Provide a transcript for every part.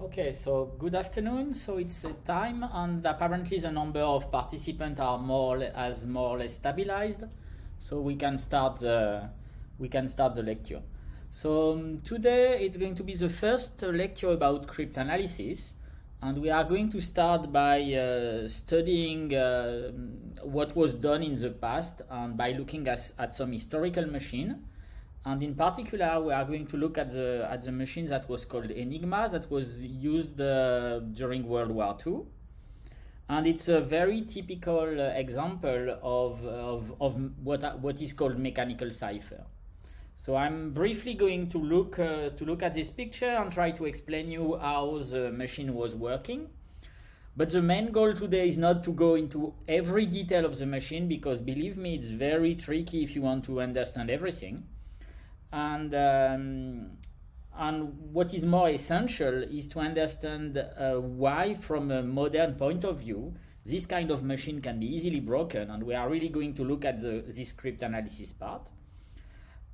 Okay, so good afternoon. So it's time, and apparently the number of participants are more or less stabilized. So we can start the lecture. So today it's going to be the first lecture about cryptanalysis, and we are going to start by studying what was done in the past and by looking at some historical machine. And in particular, we are going to look at the machine that was called Enigma, that was used during World War II. And it's a very typical example of what is called mechanical cipher. So I'm briefly going to look at this picture and try to explain you how the machine was working. But the main goal today is not to go into every detail of the machine, because believe me, it's very tricky if you want to understand everything. And what is more essential is to understand why, from a modern point of view, this kind of machine can be easily broken, and we are really going to look at this cryptanalysis part.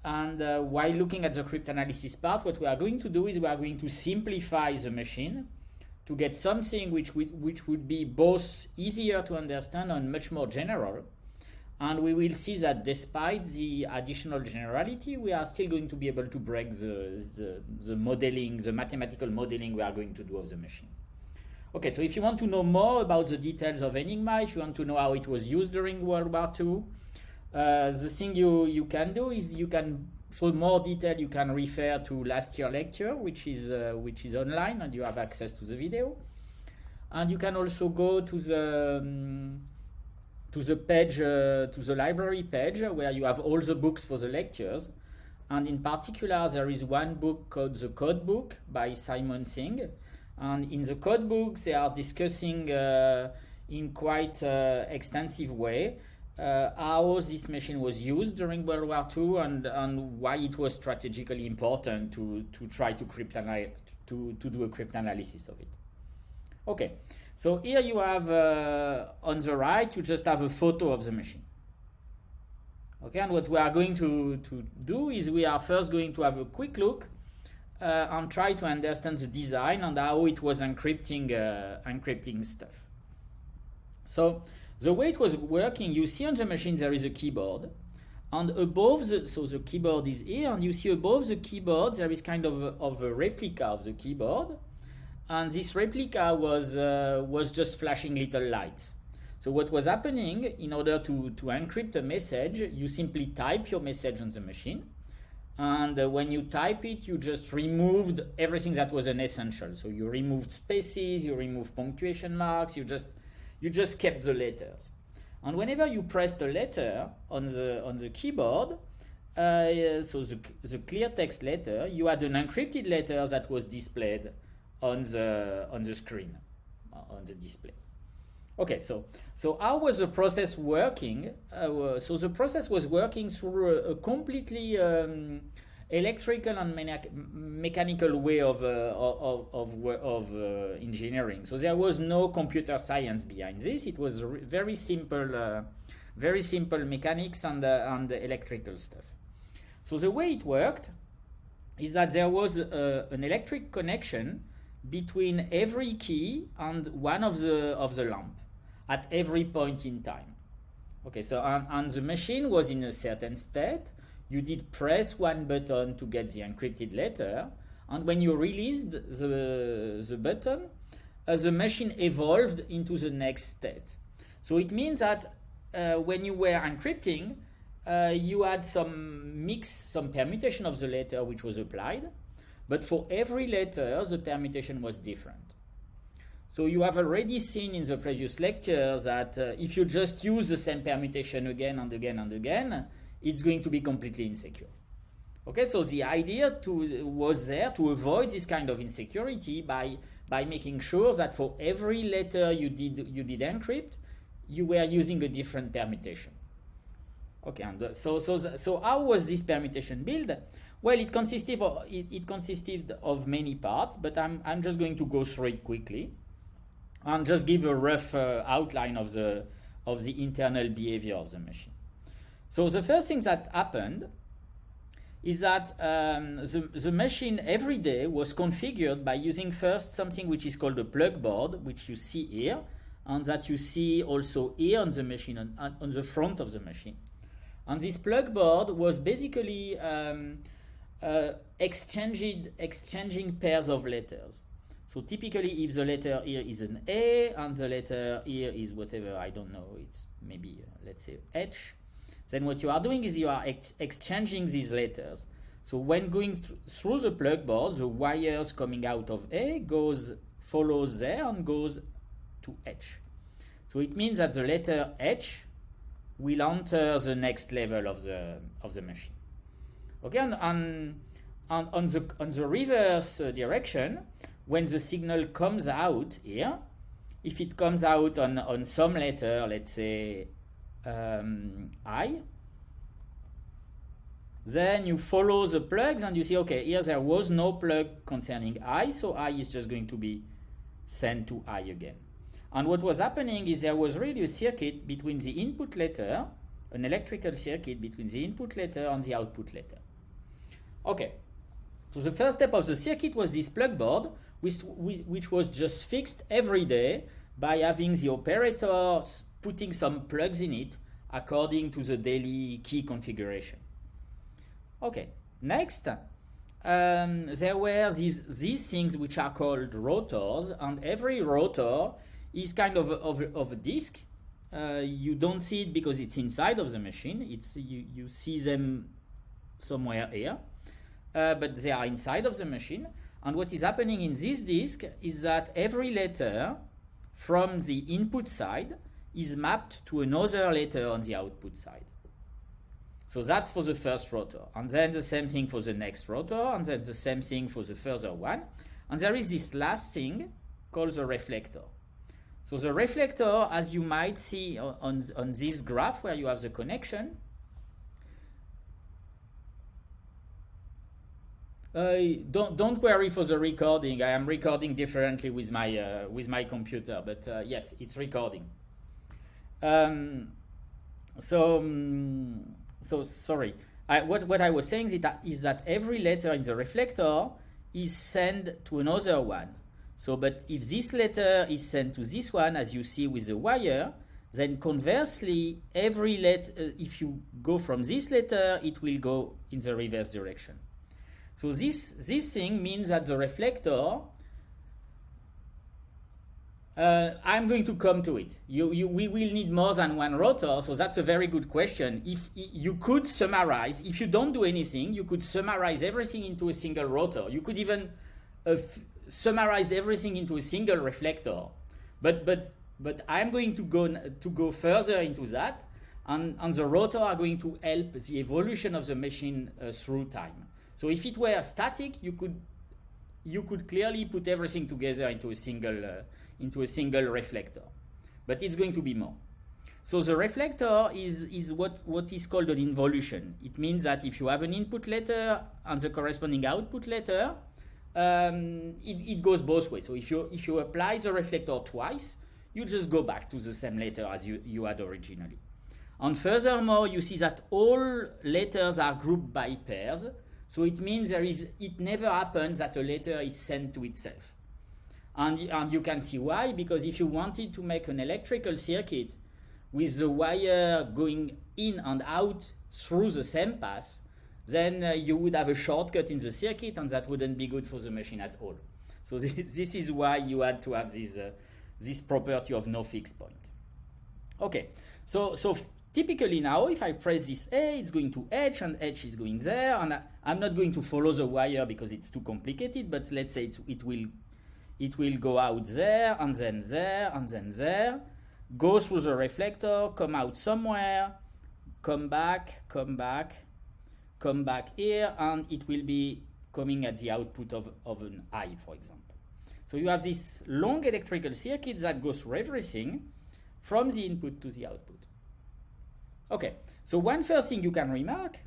And while looking at the cryptanalysis part, what we are going to do is we are going to simplify the machine to get something which would be both easier to understand and much more general. And we will see that despite the additional generality, we are still going to be able to break the modeling, the mathematical modeling we are going to do of the machine. Okay, so if you want to know more about the details of Enigma, if you want to know how it was used during World War II, the thing you can do is you can, for more detail, you can refer to last year's lecture, which is online, and you have access to the video. And you can also go to the page, to the library page, where you have all the books for the lectures. And in particular, there is one book called The Code Book by Simon Singh. And in the code book, they are discussing in quite extensive way how this machine was used during World War II and why it was strategically important to try to do a cryptanalysis of it. Okay. So here you have, on the right, you just have a photo of the machine. Okay, and what we are going to do is we are first going to have a quick look and try to understand the design and how it was encrypting stuff. So the way it was working, you see on the machine there is a keyboard, and above the keyboard is here, and you see above the keyboard there is kind of a replica of the keyboard. And this replica was just flashing little lights. So what was happening, in order to encrypt a message, you simply type your message on the machine, and when you type it, you just removed everything that was unessential. So you removed spaces, you removed punctuation marks, you just kept the letters. And whenever you pressed a letter on the keyboard, so the clear text letter, you had an encrypted letter that was displayed on the screen, on the display. Okay, so how was the process working? So the process was working through a completely electrical and mechanical way of engineering. So there was no computer science behind this. It was very simple mechanics and electrical stuff. So the way it worked is that there was an electric connection between every key and one of the lamp at every point in time. Okay, so and the machine was in a certain state. You did press one button to get the encrypted letter, and when you released the button, the machine evolved into the next state. So it means that when you were encrypting, you had some mix, some permutation of the letter which was applied. But for every letter, the permutation was different. So you have already seen in the previous lecture that if you just use the same permutation again and again and again, it's going to be completely insecure. Okay, so the idea was there to avoid this kind of insecurity by making sure that for every letter you did encrypt, you were using a different permutation. Okay, and so how was this permutation built? Well, it consisted of many parts, but I'm just going to go through it quickly and just give a rough outline of the internal behavior of the machine. So the first thing that happened is that the machine every day was configured by using first something which is called a plug board, which you see here, and that you see also here on the machine, on the front of the machine. And this plug board was basically exchanging pairs of letters. So typically, if the letter here is an A and the letter here is whatever, I don't know, it's maybe, let's say, H, then what you are doing is you are exchanging these letters. So when going through the plug board, the wires coming out of A follows there and goes to H. So it means that the letter H will enter the next level of the machine. Okay, and on the reverse direction, when the signal comes out here, if it comes out on some letter, let's say I, then you follow the plugs and you see, okay, here there was no plug concerning I, so I is just going to be sent to I again. And what was happening is there was really a circuit between the input letter, an electrical circuit between the input letter and the output letter. Okay, so the first step of the circuit was this plug board, which was just fixed every day by having the operator putting some plugs in it according to the daily key configuration. Okay, next, there were these things which are called rotors, and every rotor is kind of a disk. You don't see it because it's inside of the machine. You see them somewhere here, but they are inside of the machine. And what is happening in this disk is that every letter from the input side is mapped to another letter on the output side. So that's for the first rotor. And then the same thing for the next rotor, and then the same thing for the further one. And there is this last thing called the reflector. So the reflector, as you might see on this graph where you have the connection, don't worry for the recording. I am recording differently with my computer, but yes, it's recording. So sorry. What I was saying is that every letter in the reflector is sent to another one. So, but if this letter is sent to this one, as you see with the wire, then conversely, every letter, if you go from this letter, it will go in the reverse direction. So this thing means that the reflector, I'm going to come to it. We will need more than one rotor, so that's a very good question. If you could summarize, if you don't do anything, you could summarize everything into a single rotor. You could even summarize everything into a single reflector. But I'm going to go further into that, and the rotor are going to help the evolution of the machine through time. So if it were static, you could clearly put everything together into a single reflector, but it's going to be more. So the reflector is what is called an involution. It means that if you have an input letter and the corresponding output letter, it goes both ways. So if you apply the reflector twice, you just go back to the same letter as you had originally. And furthermore, you see that all letters are grouped by pairs. So it means it never happens that a letter is sent to itself. And you can see why, because if you wanted to make an electrical circuit with the wire going in and out through the same path, then you would have a shortcut in the circuit, and that wouldn't be good for the machine at all. So this is why you had to have this property of no fixed point. Okay, so typically now, if I press this A, it's going to H, and H is going there, and I'm not going to follow the wire because it's too complicated, but let's say it will go out there, and then there, and then there, go through the reflector, come out somewhere, come back here, and it will be coming at the output of an I, for example. So you have this long electrical circuit that goes through everything from the input to the output. Okay, so one first thing you can remark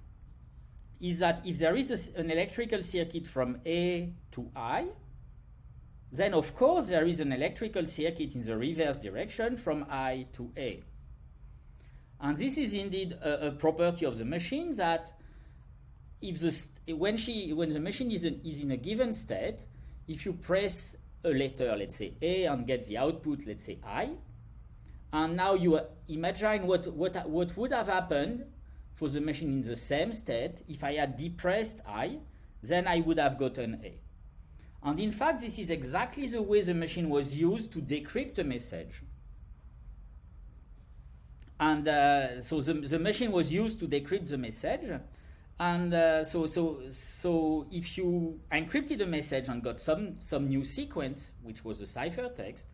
is that if there is an electrical circuit from A to I, then of course there is an electrical circuit in the reverse direction from I to A. And this is indeed a property of the machine, that if when the machine is in a given state, if you press a letter, let's say A, and get the output, let's say I, and now you imagine what would have happened for the machine in the same state if I had depressed I, then I would have gotten A. And in fact, this is exactly the way the machine was used to decrypt a message. And so the machine was used to decrypt the message. And so if you encrypted a message and got some new sequence, which was a ciphertext,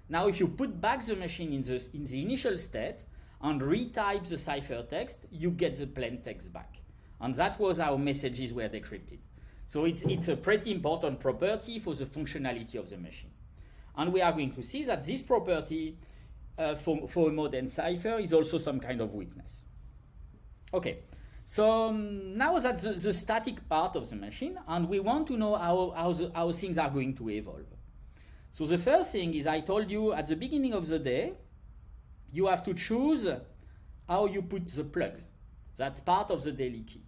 now if you put back the machine in the initial state and retype the ciphertext, you get the plain text back. And that was how messages were decrypted. So it's a pretty important property for the functionality of the machine. And we are going to see that this property for a modern cipher is also some kind of weakness. Okay. So now that's the static part of the machine, and we want to know how things are going to evolve. So the first thing is, I told you at the beginning of the day, you have to choose how you put the plugs. That's part of the daily key.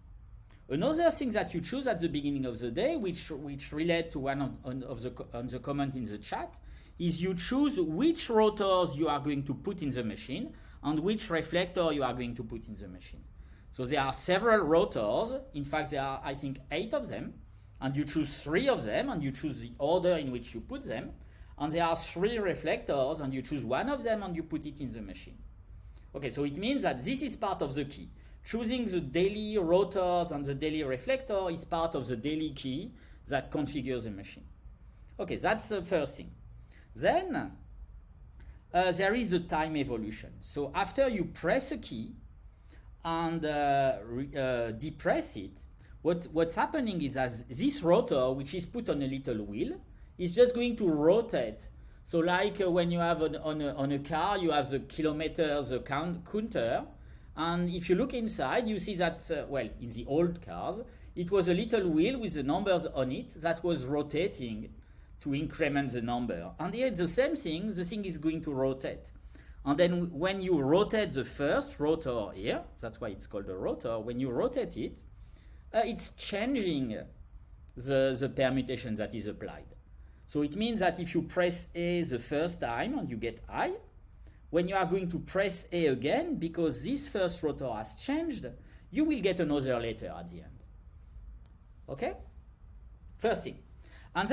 Another thing that you choose at the beginning of the day, which relate to one of the comment in the chat, is you choose which rotors you are going to put in the machine and which reflector you are going to put in the machine. So there are several rotors. In fact, there are, I think, 8 of them. And you choose 3 of them, and you choose the order in which you put them. And there are 3 reflectors, and you choose one of them, and you put it in the machine. Okay, so it means that this is part of the key. Choosing the daily rotors and the daily reflector is part of the daily key that configures the machine. Okay, that's the first thing. Then there is the time evolution. So after you press a key and depress it, what's happening is, as this rotor, which is put on a little wheel, is just going to rotate. So like when you have on a car, you have the kilometers counter, and if you look inside, you see that, well, in the old cars, it was a little wheel with the numbers on it that was rotating to increment the number. And here it's the same thing, the thing is going to rotate. And then when you rotate the first rotor here, that's why it's called a rotor, when you rotate it, it's changing the permutation that is applied. So it means that if you press A the first time and you get I, when you are going to press A again, because this first rotor has changed, you will get another letter at the end. Okay? First thing. And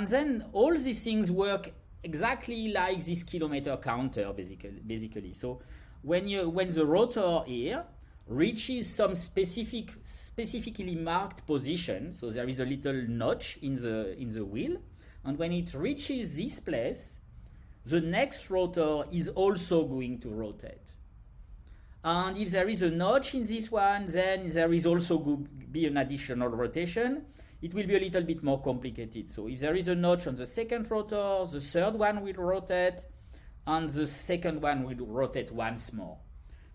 then all these things work exactly like this kilometer counter, basically. So when the rotor here reaches some specifically marked position, so there is a little notch in the wheel, and when it reaches this place, the next rotor is also going to rotate. And if there is a notch in this one, then there is also going to be an additional rotation. It will be a little bit more complicated. So if there is a notch on the second rotor, the third one will rotate, and the second one will rotate once more.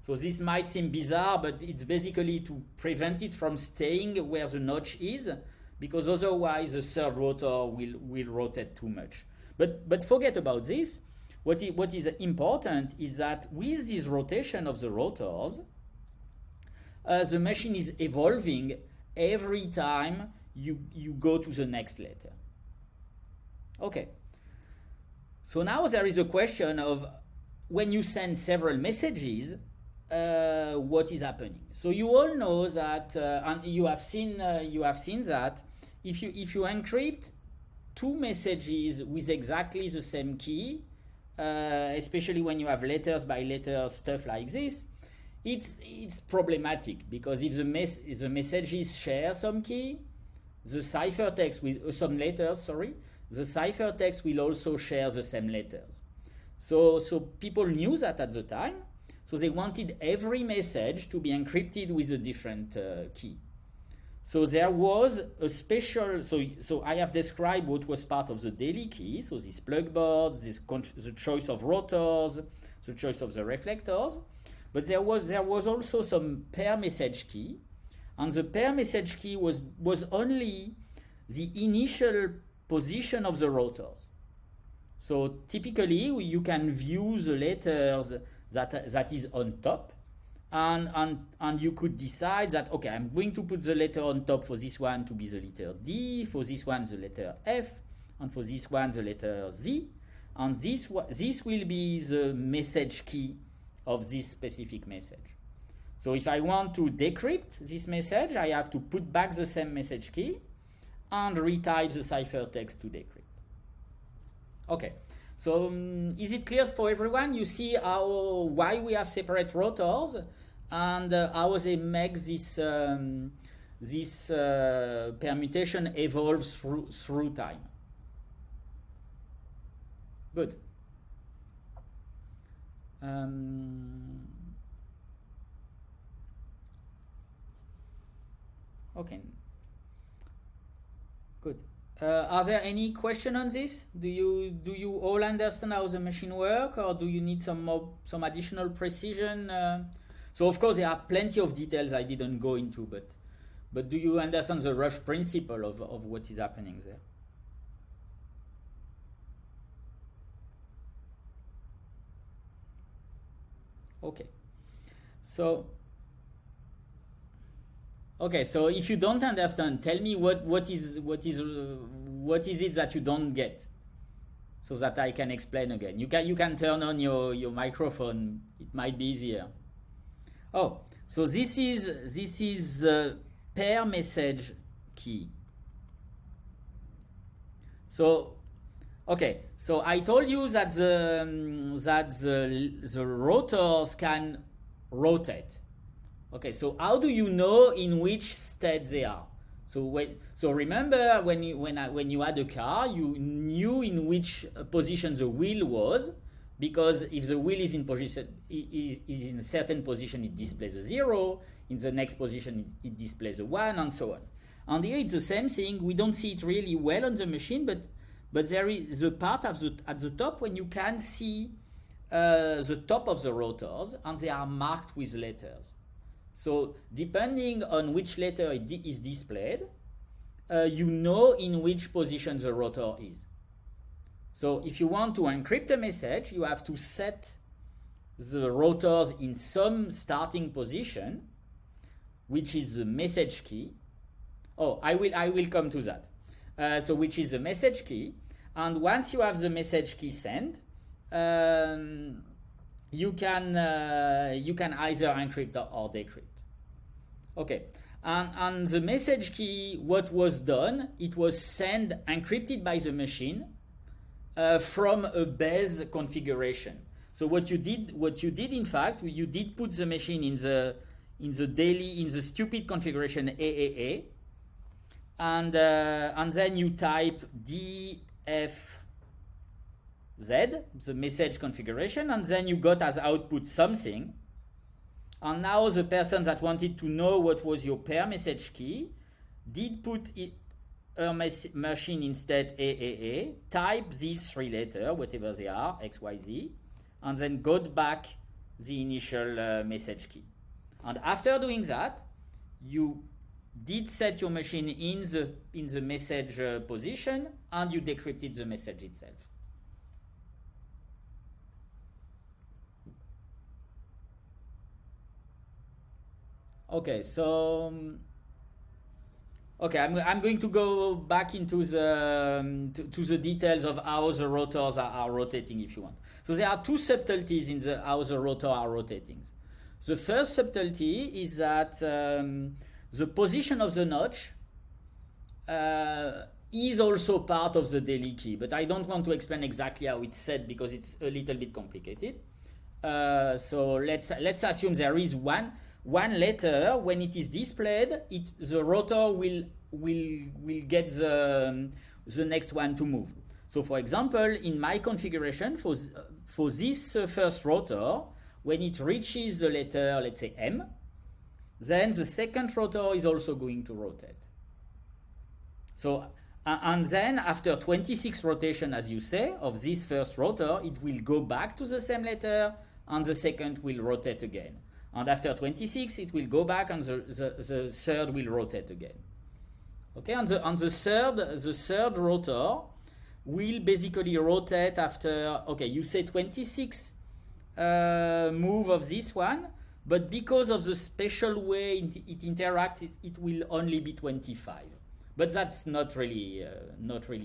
So this might seem bizarre, but it's basically to prevent it from staying where the notch is, because otherwise the third rotor will rotate too much. But forget about this. What is important is that with this rotation of the rotors, the machine is evolving every time you go to the next letter. Okay. So now there is a question of, when you send several messages, what is happening? So you all know that, and you have seen that if you encrypt 2 messages with exactly the same key, especially when you have letters by letters stuff like this, it's problematic, because if the messages share some key, the ciphertext with some letters, the ciphertext will also share the same letters. So people knew that at the time, so they wanted every message to be encrypted with a different key. So there was a special, so I have described what was part of the daily key, so this plug board, the choice of rotors, the choice of the reflectors, but there was also some pair message key, and the pair message key was only the initial position of the rotors. So typically you can view the letters that is on top, and you could decide that, okay, I'm going to put the letter on top for this one to be the letter D, for this one the letter F, and for this one the letter Z, and this will be the message key of this specific message. So if I want to decrypt this message, I have to put back the same message key and retype the ciphertext to decrypt. Okay, so is it clear for everyone? You see why we have separate rotors and how they make this permutation evolves through time. Good. Okay. Good. Are there any questions on this? Do you all understand how the machine works, or do you need some additional precision? So of course there are plenty of details I didn't go into, but do you understand the rough principle of what is happening there? Okay. So if you don't understand, tell me what is it that you don't get, so that I can explain again. You can turn on your microphone. It might be easier. Oh, so this is pair message key. So okay, so I told you that the rotors can rotate. Okay, so how do you know in which state they are? So remember when you had a car, you knew in which position the wheel was, because if the wheel is in a certain position, it displays a 0. In the next position, it displays a 1, and so on. And here it's the same thing. We don't see it really well on the machine, but there is the part at the top when you can see the top of the rotors, and they are marked with letters. So depending on which letter is displayed, you know in which position the rotor is. So if you want to encrypt a message, you have to set the rotors in some starting position, which is the message key. Oh, I will come to that. So which is the message key, and once you have the message key sent, you can either encrypt or decrypt. Okay, and the message key, what was done, it was sent encrypted by the machine from a base configuration. So what you did in fact, you did put the machine in the stupid configuration AAA, and then you type DFZ, the message configuration, and then you got as output something. And now the person that wanted to know what was your pair message key did put her machine instead AAA, type these 3 letters, whatever they are, XYZ, and then got back the initial message key. And after doing that, you did set your machine in the message position, and you decrypted the message itself. Okay, so I'm going to go back into the to the details of how the rotors are rotating, if you want. So there are 2 subtleties in how the rotor are rotating. The first subtlety is that the position of the notch is also part of the daily key, but I don't want to explain exactly how it's set because it's a little bit complicated. So let's assume there is one letter. When it is displayed, the rotor will get the next one to move. So for example, in my configuration for this first rotor, when it reaches the letter, let's say M, then the second rotor is also going to rotate. So and then after 26 rotation, as you say, of this first rotor, it will go back to the same letter, and the second will rotate again. And after 26, it will go back, and the third will rotate again. Okay, and the third rotor will basically rotate after, okay, you say 26 move of this one, but because of the special way it interacts, it will only be 25. But that's not really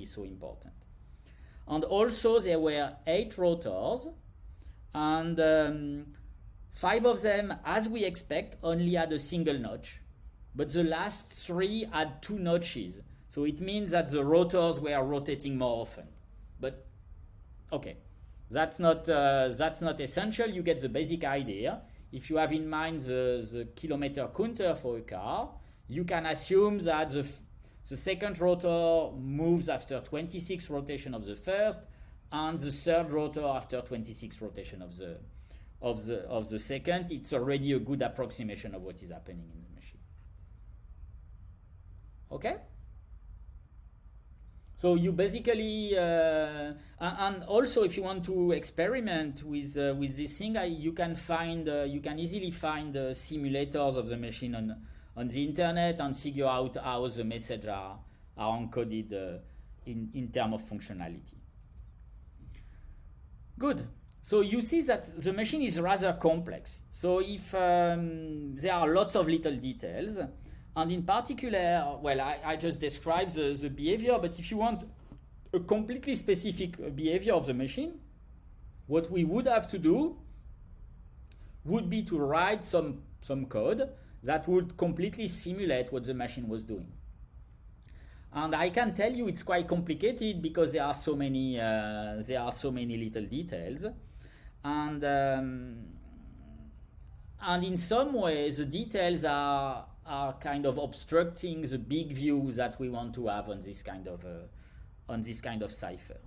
so important. And also there were 8 rotors, and 5 of them, as we expect, only had a single notch, but the last 3 had 2 notches. So it means that the rotors were rotating more often. But okay, that's not essential. You get the basic idea. If you have in mind the kilometer counter for a car, you can assume that the second rotor moves after 26 rotation of the first, and the third rotor after 26 rotation of the second. It's already a good approximation of what is happening in the machine. Okay? So you basically, and also if you want to experiment with this thing, you can easily find simulators of the machine on the internet and figure out how the messages are encoded in terms of functionality. Good. So you see that the machine is rather complex. So if there are lots of little details, and in particular, well, I just described the behavior, but if you want a completely specific behavior of the machine, what we would have to do would be to write some code that would completely simulate what the machine was doing. And I can tell you it's quite complicated because there are so many little details, and in some ways the details are kind of obstructing the big view that we want to have on this kind of cipher.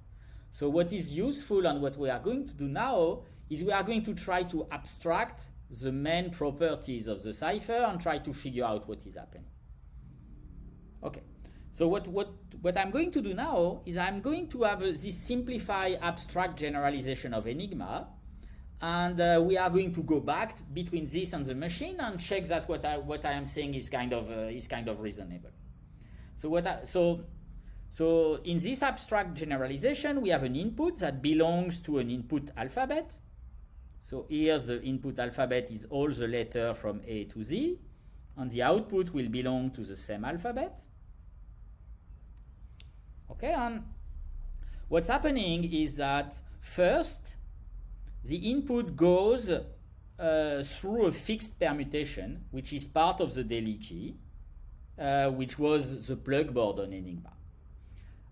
So what is useful and what we are going to do now is we are going to try to abstract the main properties of the cipher and try to figure out what is happening. Okay. So what I'm going to do now is I'm going to have this simplified abstract generalization of enigma, and we are going to go back between this and the machine and check that what I am saying is kind of reasonable. So in this abstract generalization, we have an input that belongs to an input alphabet. So here the input alphabet is all the letters from A to Z, and the output will belong to the same alphabet. Okay, and what's happening is that first the input goes through a fixed permutation, which is part of the daily key, which was the plug board on Enigma.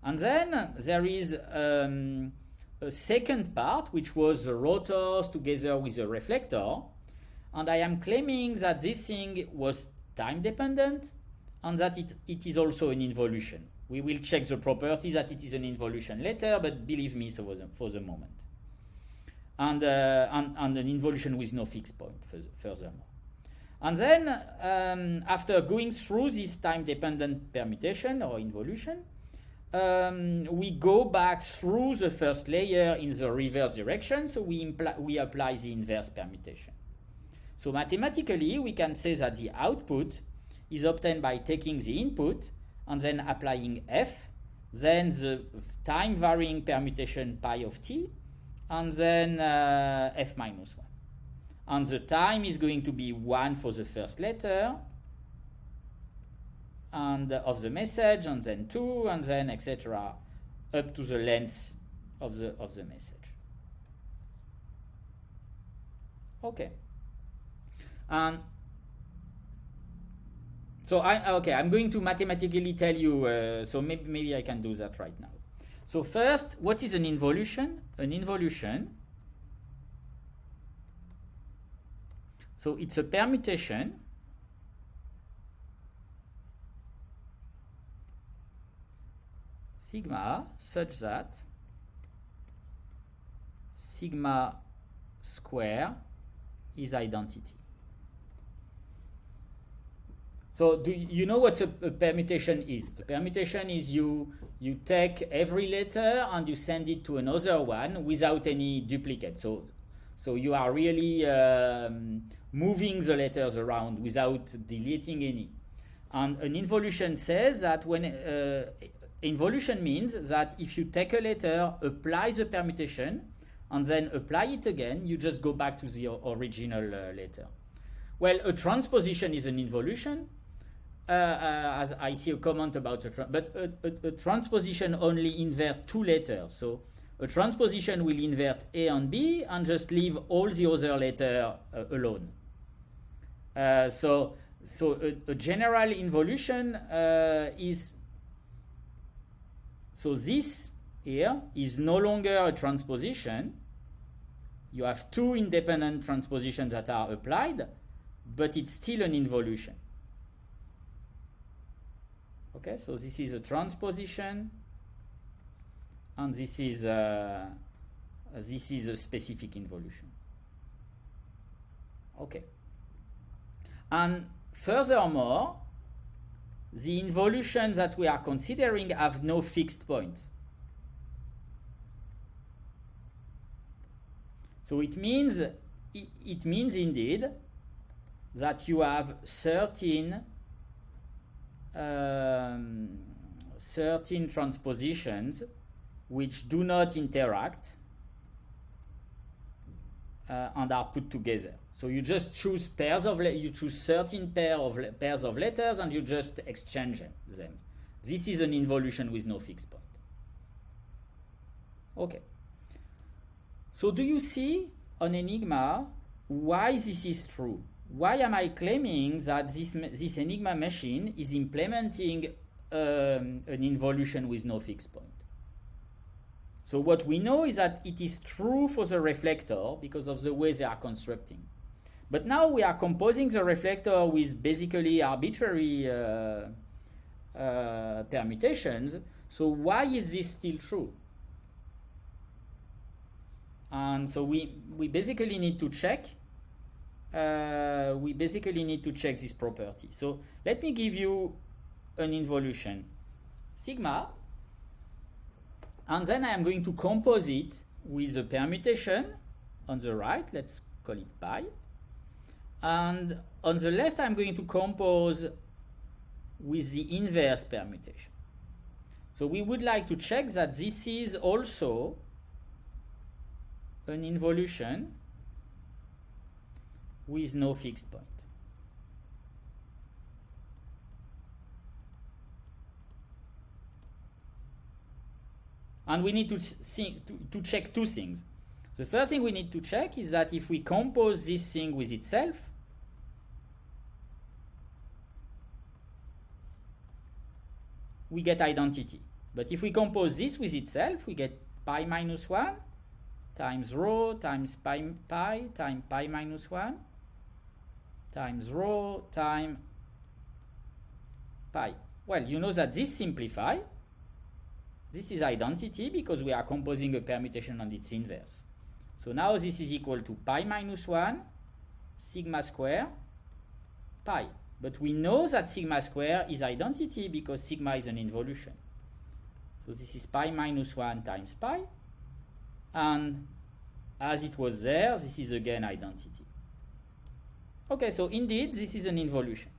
And then there is a second part, which was the rotors together with the reflector, and I am claiming that this thing was time dependent and that it is also an involution. We will check the properties that it is an involution later, but believe me for the moment. And an involution with no fixed point furthermore. And then after going through this time-dependent permutation or involution, we go back through the first layer in the reverse direction, so we apply the inverse permutation. So mathematically, we can say that the output is obtained by taking the input and then applying f, then the time-varying permutation pi of t, and then f minus 1. And the time is going to be 1 for the first letter and of the message, and then 2, and then etc. up to the length of the message. Okay. And so I'm going to mathematically tell you, so maybe I can do that right now. So first, what is an involution? An involution, so it's a permutation sigma such that sigma square is identity. So do you know what a permutation is? A permutation is you take every letter and you send it to another one without any duplicate. So you are really moving the letters around without deleting any. And an involution says that when involution means that if you take a letter, apply the permutation, and then apply it again, you just go back to the original letter. Well, a transposition is an involution. As I see a comment about a transposition only invert two letters. So a transposition will invert A and B and just leave all the other letters alone. So a general involution is, so this here is no longer a transposition. You have two independent transpositions that are applied, but it's still an involution. Okay, so this is a transposition, and this is a specific involution. Okay, and furthermore, the involutions that we are considering have no fixed point. So it means indeed that you have 13 transpositions which do not interact and are put together. So you just choose pairs of you choose 13 pairs of letters and you just exchange them. This is an involution with no fixed point. Okay. So do you see on Enigma why this is true? Why am I claiming that this Enigma machine is implementing an involution with no fixed point? So what we know is that it is true for the reflector because of the way they are constructing. But now we are composing the reflector with basically arbitrary permutations. So why is this still true? And so we basically need to check. This property. So let me give you an involution, sigma, and then I am going to compose it with a permutation on the right. Let's call it pi. And on the left, I'm going to compose with the inverse permutation. So we would like to check that this is also an involution with no fixed point. And we need to check two things. The first thing we need to check is that if we compose this thing with itself, we get identity. But if we compose this with itself, we get pi minus 1 times rho times pi times pi minus 1 times rho times pi. Well, you know that this simplifies. This is identity because we are composing a permutation on its inverse. So now this is equal to pi minus 1 sigma square pi. But we know that sigma square is identity because sigma is an involution. So this is pi minus 1 times pi. And as it was there, this is again identity. Okay, so indeed, this is an involution.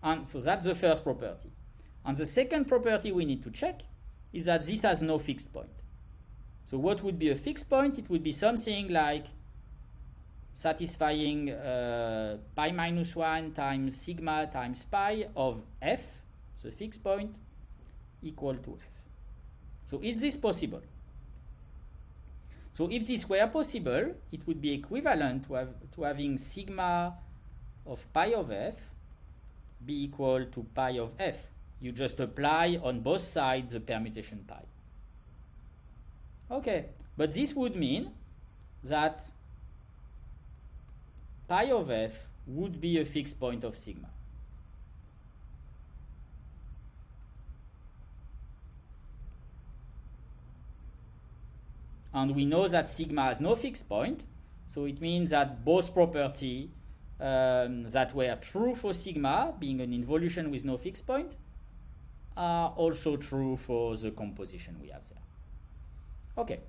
And so that's the first property. And the second property we need to check is that this has no fixed point. So what would be a fixed point? It would be something like satisfying pi minus 1 times sigma times pi of f, the fixed point, equal to f. So is this possible? So if this were possible, it would be equivalent to having sigma of pi of f be equal to pi of f. You just apply on both sides the permutation pi. Okay, but this would mean that pi of f would be a fixed point of sigma. And we know that sigma has no fixed point, so it means that both properties that were true for sigma, being an involution with no fixed point, are also true for the composition we have there. Okay.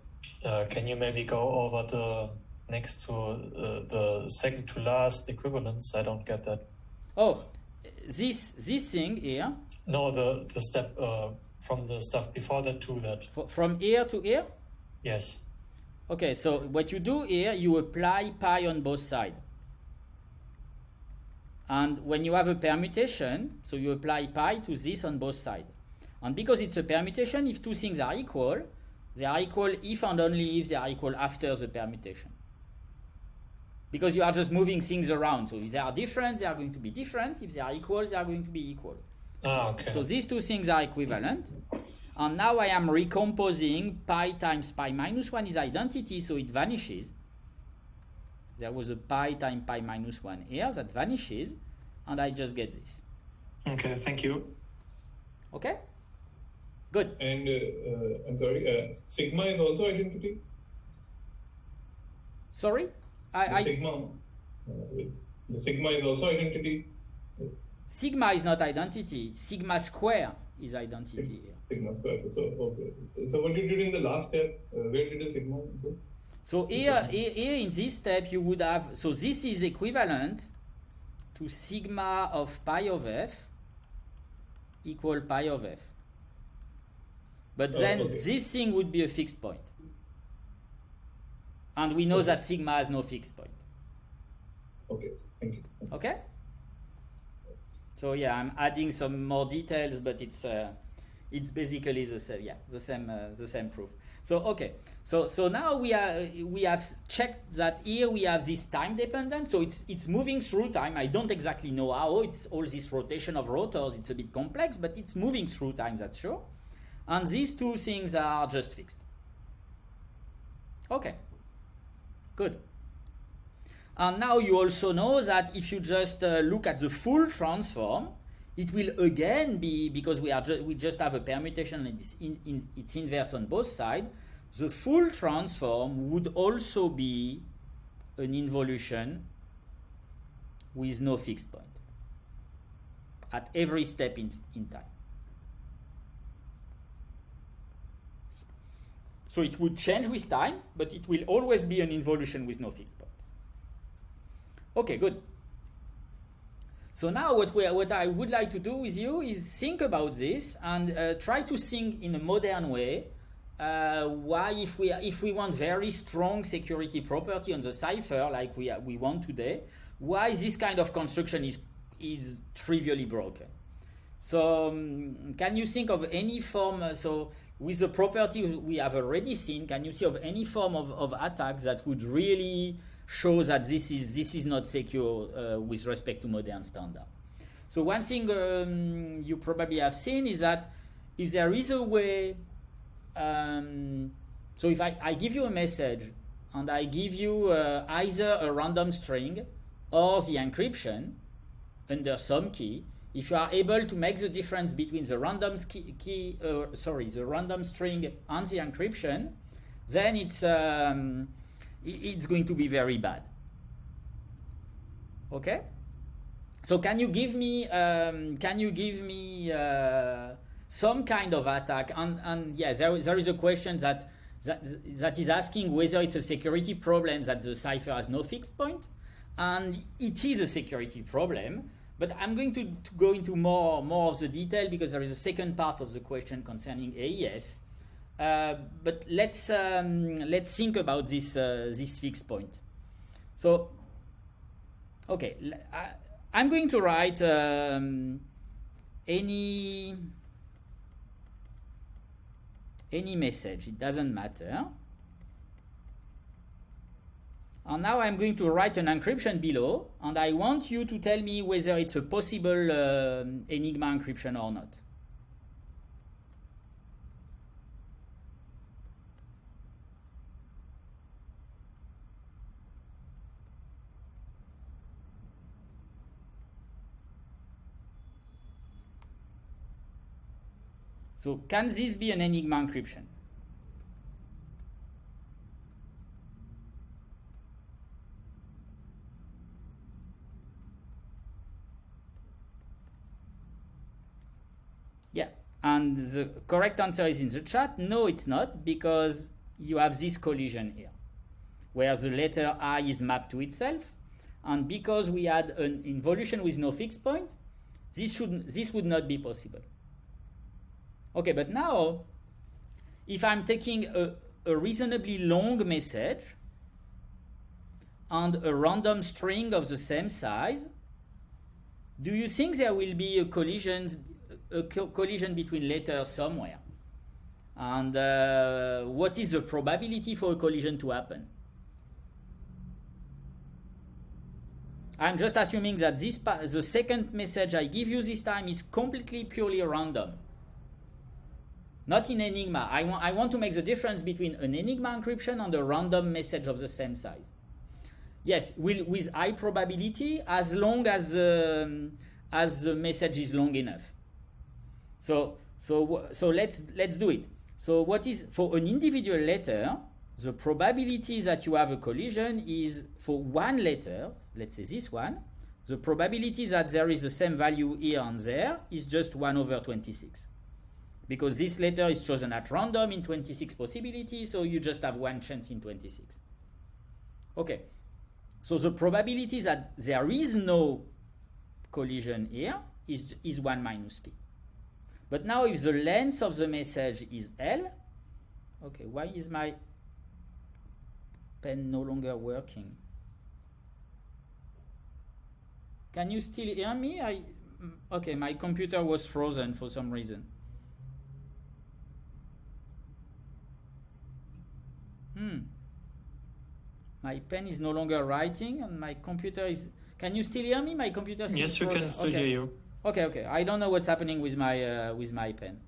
Can you maybe go over the next to the second to last equivalence? I don't get that. Oh, this thing here? No, the step from the stuff before that to that. From here to here? Yes. Okay, so what you do here, you apply pi on both sides. And when you have a permutation, so you apply pi to this on both sides. And because it's a permutation, if two things are equal, they are equal if and only if they are equal after the permutation. Because you are just moving things around. So if they are different, they are going to be different. If they are equal, they are going to be equal. Okay. So these two things are equivalent. And now I am recomposing pi times pi minus 1 is identity, so it vanishes. There was a pi times pi minus 1 here that vanishes, and I just get this. Okay, thank you. Okay? Good. And I'm sorry, sigma is also identity? Sorry? The sigma is also identity? Sigma is not identity. Sigma square is identity here. Sigma square. So, okay. So what you did in the last step, where did the sigma go? So here in this step, you would have, so this is equivalent to sigma of pi of f equal pi of f. But then this thing would be a fixed point. And we know that sigma has no fixed point. Okay, thank you. Okay? So yeah, I'm adding some more details, but it's basically the same. Yeah, the same proof. So okay, so now we have checked that here we have this time dependence. So it's moving through time. I don't exactly know how. It's all this rotation of rotors. It's a bit complex, but it's moving through time. That's sure. And these two things are just fixed. Okay. Good. And now you also know that if you just look at the full transform, it will again be, because we just have a permutation and it's inverse on both sides, the full transform would also be an involution with no fixed point at every step in time. So it would change with time, but it will always be an involution with no fixed point. Okay, good. So now what I would like to do with you is think about this and try to think in a modern way why if we want very strong security property on the cipher like we want today, why this kind of construction is trivially broken. So can you think of any form, so with the property we have already seen, can you see of any form of attack that would really show that this is not secure with respect to modern standard? So one thing you probably have seen is that if there is a way, so if I give you a message and I give you either a random string or the encryption under some key, if you are able to make the difference between the random the random string and the encryption, then it's going to be very bad. Okay? So can you give me some kind of attack? And yeah, there is a question that is asking whether it's a security problem that the cipher has no fixed point, and it is a security problem. But I'm going to go into more of the detail because there is a second part of the question concerning AES. But let's think about this fixed point. So, okay, I'm going to write any message. It doesn't matter. And now I'm going to write an encryption below, and I want you to tell me whether it's a possible enigma encryption or not. So can this be an enigma encryption? Yeah, and the correct answer is in the chat. No, it's not, because you have this collision here, where the letter I is mapped to itself, and because we had an involution with no fixed point, this would not be possible. Okay, but now, if I'm taking a reasonably long message and a random string of the same size, do you think there will be a collision between letters somewhere? And what is the probability for a collision to happen? I'm just assuming that the second message I give you this time is completely purely random. Not in Enigma. I want to make the difference between an Enigma encryption and a random message of the same size. Yes, with high probability, as long as the message is long enough. So let's do it. So what is, for an individual letter, the probability that you have a collision is, for one letter, let's say this one, the probability that there is the same value here and there is just 1 over 26. Because this letter is chosen at random in 26 possibilities, so you just have one chance in 26. Okay, so the probability that there is no collision here is 1 minus p. But now if the length of the message is L, okay, why is my pen no longer working? Can you still hear me? Okay, my computer was frozen for some reason. My pen is no longer writing and my computer is... Can you still hear me? My computer is Yes, we can still hear you. Okay. I don't know what's happening with my pen.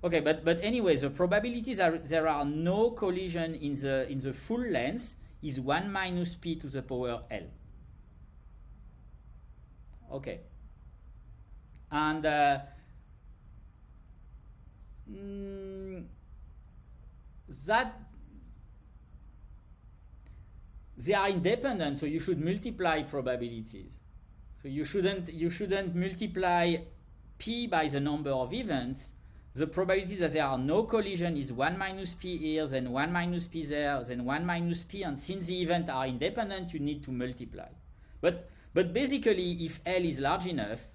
Okay, but anyway, the probabilities are there are no collision in the full length is 1 minus p to the power L. Okay. And that they are independent, so you should multiply probabilities. So you shouldn't multiply p by the number of events. The probability that there are no collision is 1 minus p here, then 1 minus p there, then 1 minus p, and since the events are independent, you need to multiply. But basically, if L is large enough,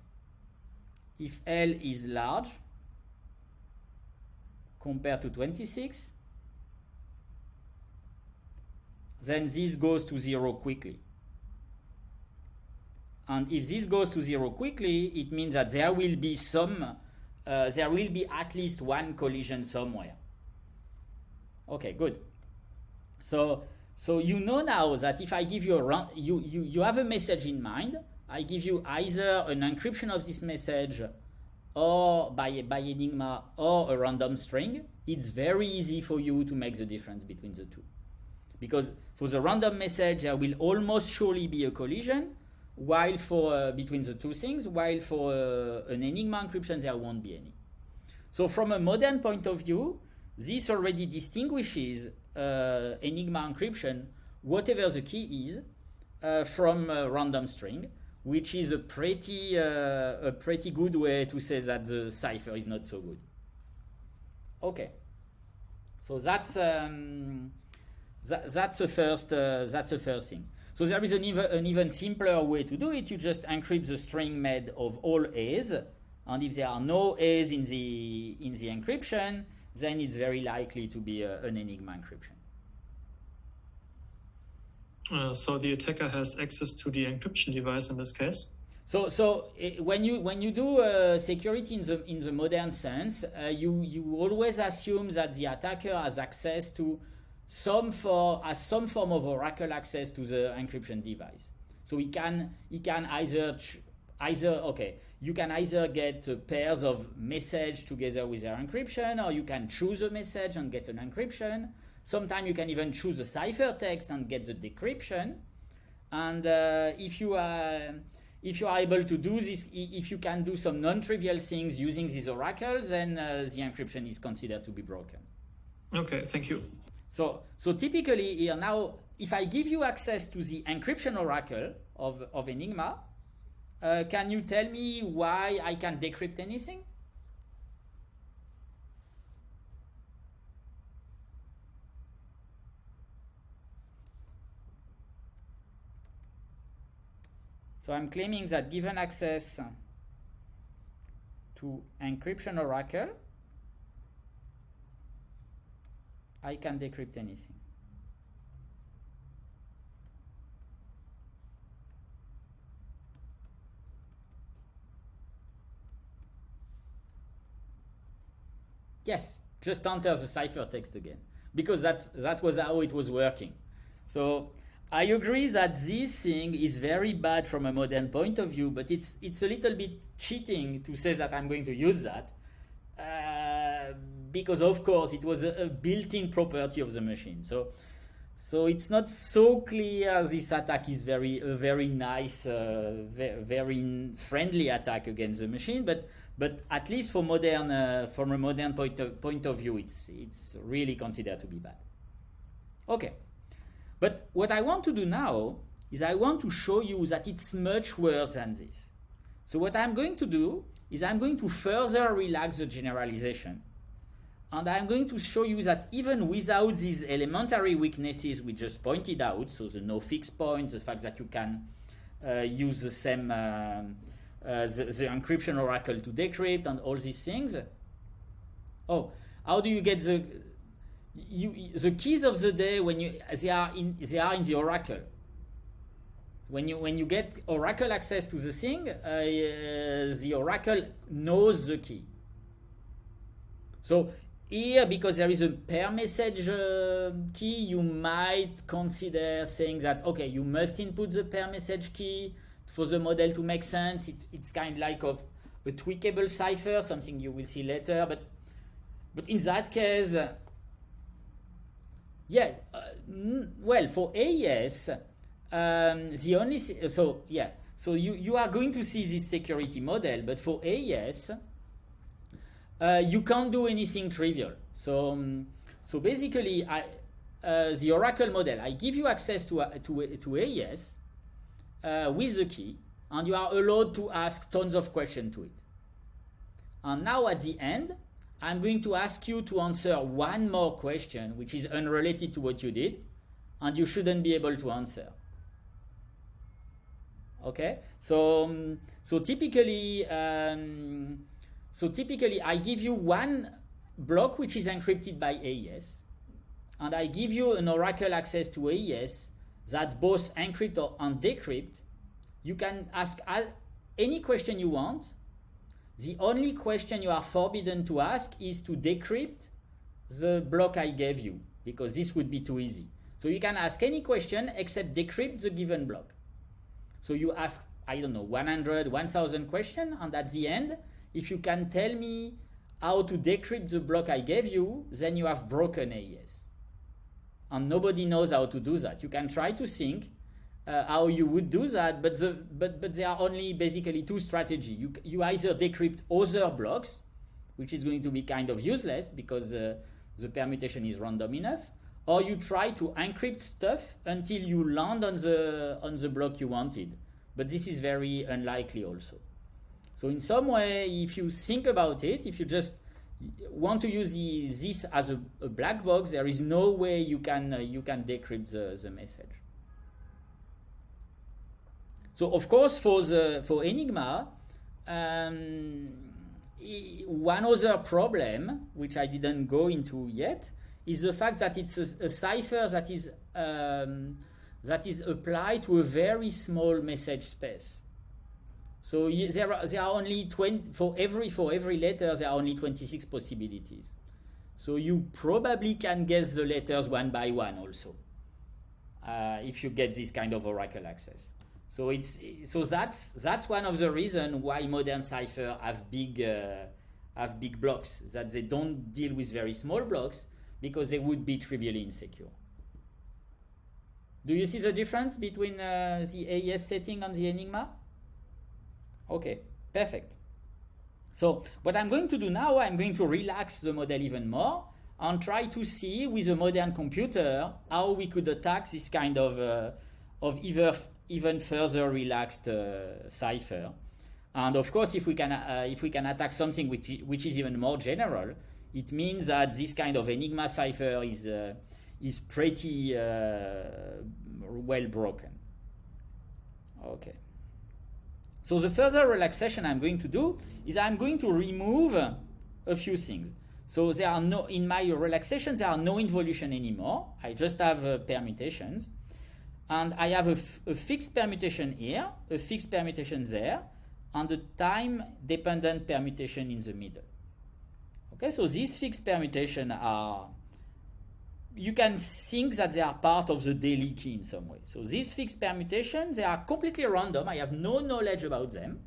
if L is large compared to 26, then this goes to 0 quickly. And if this goes to 0 quickly, it means that there will be at least one collision somewhere. Okay, good. So you know now that if I give you you have a message in mind, I give you either an encryption of this message or by Enigma or a random string, it's very easy for you to make the difference between the two. Because for the random message, there will almost surely be a collision, while for between the two things, while for an Enigma encryption, there won't be any. So from a modern point of view, this already distinguishes Enigma encryption, whatever the key is, from a random string, which is a pretty good way to say that the cipher is not so good. Okay, so that's the first thing. So there is an even simpler way to do it. You just encrypt the string made of all A's, and if there are no A's in the encryption, then it's very likely to be an Enigma encryption. So the attacker has access to the encryption device in this case. So when you do security in the modern sense, you always assume that the attacker has access to some form of access to the encryption device. So he can either you can either get pairs of message together with their encryption, or you can choose a message and get an encryption. Sometimes you can even choose a ciphertext and get the decryption. And if you are able to do this, if you can do some non-trivial things using these oracles, then the encryption is considered to be broken. Okay, thank you. So typically here now, if I give you access to the encryption oracle of Enigma, can you tell me why I can decrypt anything? So I'm claiming that given access to encryption oracle, I can decrypt anything. Yes, just enter the ciphertext again, because that was how it was working. So I agree that this thing is very bad from a modern point of view, but it's a little bit cheating to say that I'm going to use that, because of course it was a built-in property of the machine. So it's not so clear this attack is a very nice, very friendly attack against the machine, but at least from a modern point of view, it's really considered to be bad. Okay, but what I want to do now is I want to show you that it's much worse than this. So what I'm going to do is I'm going to further relax the generalization. And I'm going to show you that even without these elementary weaknesses we just pointed out, so the no fixed point, the fact that you can use the same the encryption oracle to decrypt and all these things. Oh, how do you get the keys of the day when they are in the oracle? When you get oracle access to the thing, the oracle knows the key. So here, because there is a per message key, you might consider saying that, okay, you must input the per message key for the model to make sense. It's kind of like of a tweakable cipher, something you will see later. But in that case, yes, well, for AES, the only so you are going to see this security model, but for AES, you can't do anything trivial. So basically, the Oracle model, I give you access to AES with the key, and you are allowed to ask tons of questions to it. And now at the end, I'm going to ask you to answer one more question, which is unrelated to what you did, and you shouldn't be able to answer. Okay, so typically. So typically, I give you one block which is encrypted by AES, and I give you an oracle access to AES that both encrypt and decrypt. You can ask any question you want. The only question you are forbidden to ask is to decrypt the block I gave you, because this would be too easy. So you can ask any question except decrypt the given block. So you ask, I don't know, 100, 1000 questions, and at the end, if you can tell me how to decrypt the block I gave you, then you have broken AES. And nobody knows how to do that. You can try to think how you would do that, but there are only basically two strategies. You either decrypt other blocks, which is going to be kind of useless because the permutation is random enough, or you try to encrypt stuff until you land on the block you wanted. But this is very unlikely also. So in some way, if you think about it, if you just want to use this as a black box, there is no way you can decrypt the message. So of course, for Enigma, one other problem which I didn't go into yet is the fact that it's a cipher that is applied to a very small message space. So there are only 20 for every letter. There are only 26 possibilities. So you probably can guess the letters one by one also, if you get this kind of oracle access. So that's one of the reasons why modern cipher have big blocks, that they don't deal with very small blocks because they would be trivially insecure. Do you see the difference between the AES setting and the Enigma? Okay, perfect. So what I'm going to do now, I'm going to relax the model even more and try to see with a modern computer how we could attack this kind of even further relaxed cipher. And of course, if we can attack something which is even more general, it means that this kind of Enigma cipher is pretty well broken. Okay. So the further relaxation I'm going to do is I'm going to remove a few things. So there are in my relaxation, there are no involution anymore. I just have permutations. And I have a fixed permutation here, a fixed permutation there, and a time-dependent permutation in the middle. Okay, so these fixed permutations are, you can think that they are part of the daily key in some way. So these fixed permutations, they are completely random. I have no knowledge about them.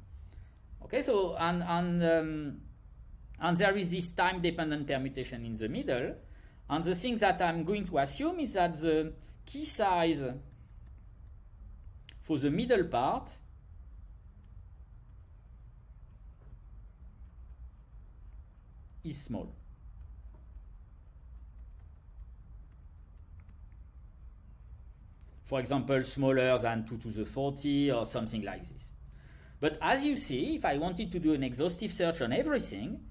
Okay, so and there is this time-dependent permutation in the middle. And the thing that I'm going to assume is that the key size for the middle part is small. For example, smaller than 2 to the 40 or something like this. But as you see, if I wanted to do an exhaustive search on everything,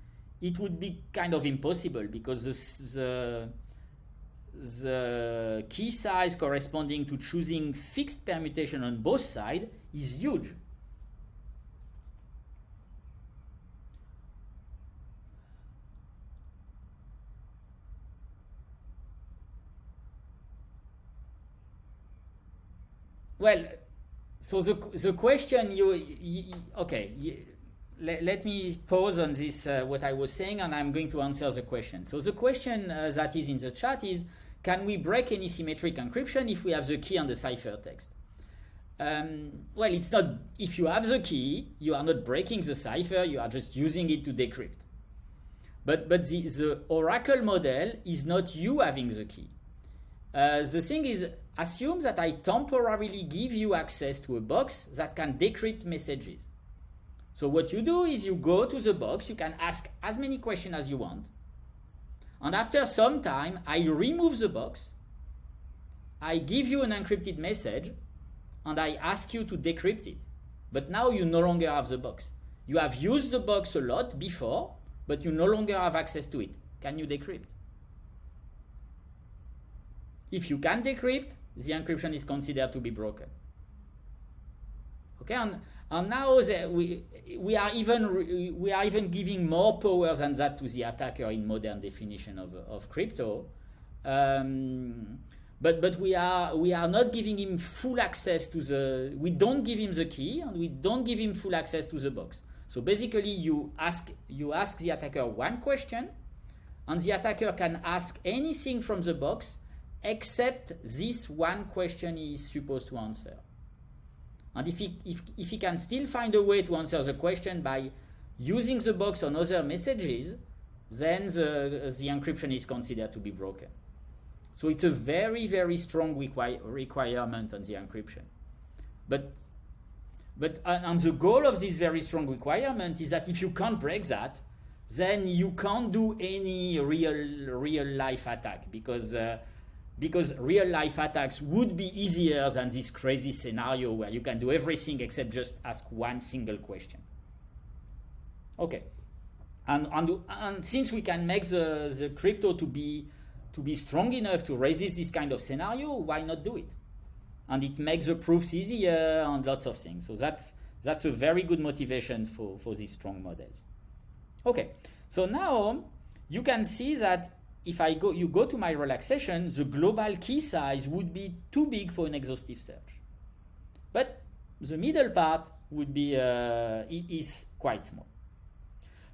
it would be kind of impossible because the key size corresponding to choosing fixed permutation on both sides is huge. Well, so the question let me pause on this, what I was saying, and I'm going to answer the question. So the question that is in the chat is, can we break any symmetric encryption if we have the key and the ciphertext? Well, it's not, if you have the key, you are not breaking the cipher, you are just using it to decrypt. But the oracle model is not you having the key. The thing is, assume that I temporarily give you access to a box that can decrypt messages. So what you do is you go to the box, you can ask as many questions as you want. And after some time, I remove the box, I give you an encrypted message, and I ask you to decrypt it. But now you no longer have the box. You have used the box a lot before, but you no longer have access to it. Can you decrypt? If you can decrypt, the encryption is considered to be broken. Okay, and now we are even giving more power than that to the attacker in modern definition of crypto. But we are not giving him full access to the. We don't give him the key, and we don't give him full access to the box. So basically, you ask the attacker one question, and the attacker can ask anything from the box except this one question he is supposed to answer. And if he can still find a way to answer the question by using the box on other messages, then the encryption is considered to be broken. So it's a very, very strong requirement on the encryption. But and the goal of this very strong requirement is that if you can't break that, then you can't do any real life attack, because real life attacks would be easier than this crazy scenario where you can do everything except just ask one single question. Okay, and since we can make the crypto to be strong enough to resist this kind of scenario, why not do it? And it makes the proofs easier and lots of things. So that's a very good motivation for these strong models. Okay, so now you can see that if you go to my relaxation, the global key size would be too big for an exhaustive search. But the middle part would be is quite small.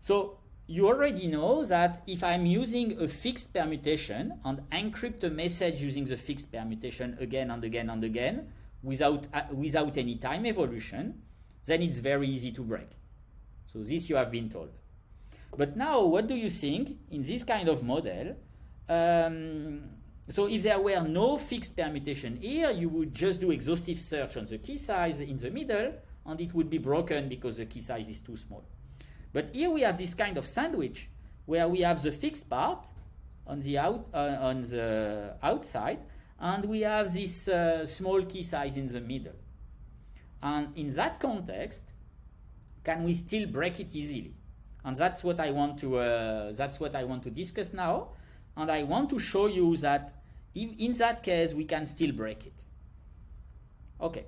So you already know that if I'm using a fixed permutation and encrypt a message using the fixed permutation again and again and again without any time evolution, then it's very easy to break. So this you have been told. But now, what do you think in this kind of model? So if there were no fixed permutation here, you would just do exhaustive search on the key size in the middle, and it would be broken because the key size is too small. But here we have this kind of sandwich where we have the fixed part on the outside, and we have this small key size in the middle. And in that context, can we still break it easily? And that's what I want to discuss now. And I want to show you that in that case we can still break it. Okay.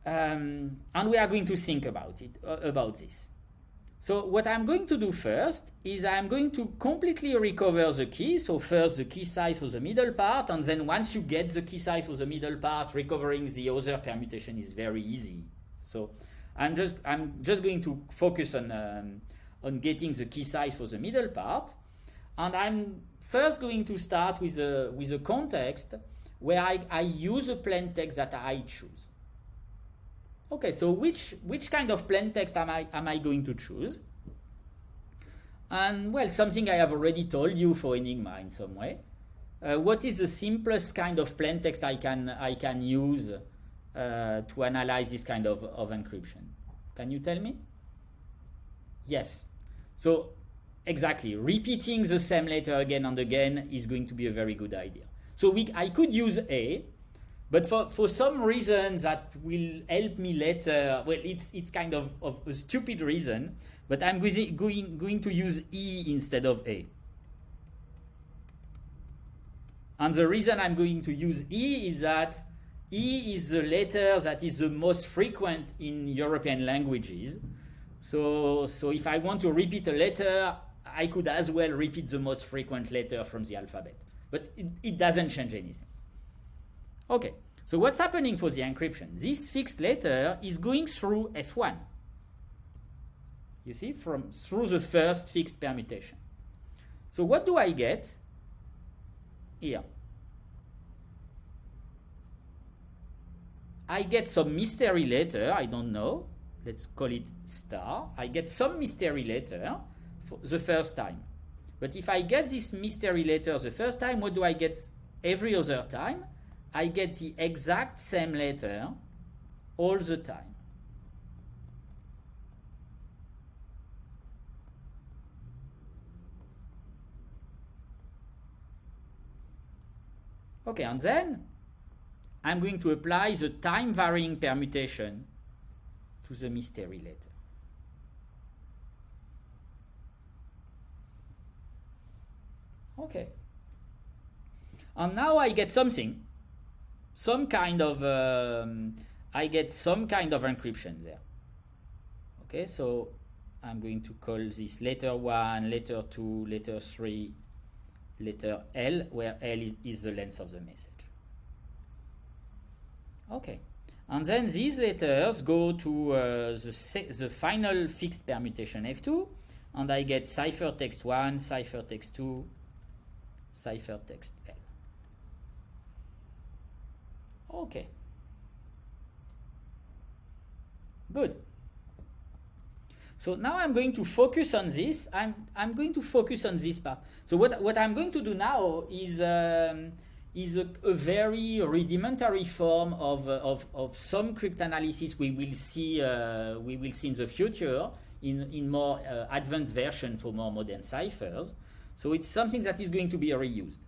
And we are going to think about this. So what I'm going to do first is I'm going to completely recover the key. So first the key size for the middle part, and then once you get the key size for the middle part, recovering the other permutation is very easy. So I'm just going to focus on on getting the key size for the middle part. And I'm first going to start with a context where I use a plain text that I choose. Okay, so which kind of plain text am I going to choose? And well, something I have already told you for Enigma in some way. What is the simplest kind of plain text I can use to analyze this kind of encryption? Can you tell me? Yes. So exactly, repeating the same letter again and again is going to be a very good idea. So I could use A, but for some reason that will help me later, well, it's kind of a stupid reason, but I'm going to use E instead of A. And the reason I'm going to use E is that E is the letter that is the most frequent in European languages. So if I want to repeat a letter, I could as well repeat the most frequent letter from the alphabet. But it doesn't change anything. Okay, so what's happening for the encryption? This fixed letter is going through F1. You see, through the first fixed permutation. So what do I get here? I get some mystery letter, I don't know. Let's call it star. I get some mystery letter for the first time. But if I get this mystery letter the first time, what do I get every other time? I get the exact same letter all the time. Okay, and then I'm going to apply the time varying permutation to the mystery letter. Okay. And now I get something, some kind of encryption there. Okay, so I'm going to call this letter 1, letter 2, letter 3, letter L, where L is the length of the message. Okay, and then these letters go to the final fixed permutation F2, and I get ciphertext 1, ciphertext 2, ciphertext L. Okay. Good. So now I'm going to focus on this. I'm going to focus on this part. So what I'm going to do now is a very rudimentary form of some cryptanalysis we will see in the future in more advanced version for more modern ciphers. So it's something that is going to be reused.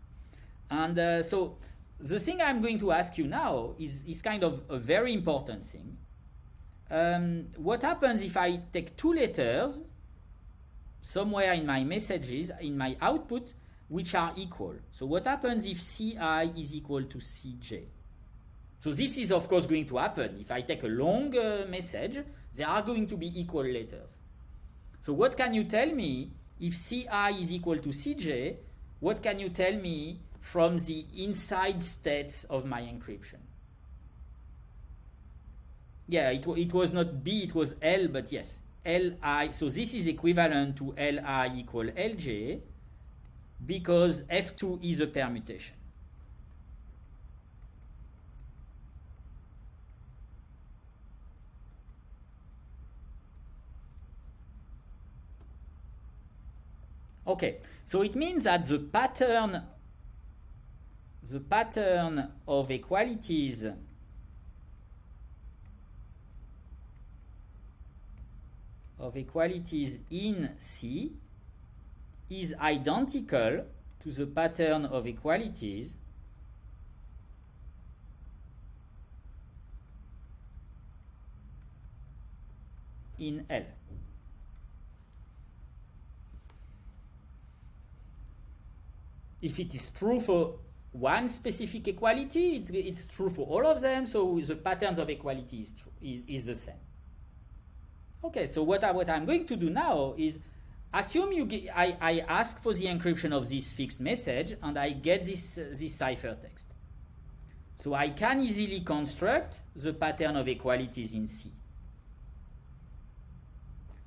And so the thing I'm going to ask you now is kind of a very important thing. What happens if I take two letters somewhere in my messages, in my output, which are equal? So what happens if CI is equal to CJ? So this is of course going to happen. If I take a long message, there are going to be equal letters. So what can you tell me if CI is equal to CJ? What can you tell me from the inside states of my encryption? Yeah, it was not B, it was L, but yes, Li. So this is equivalent to Li equal Lj because F2 is a permutation. Okay, so it means that the pattern of equalities in C is identical to the pattern of equalities in L. If it is true for one specific equality, it's true for all of them, so the patterns of equality is the same. Okay, so what I'm going to do now is assume I ask for the encryption of this fixed message and I get this ciphertext. So I can easily construct the pattern of equalities in C.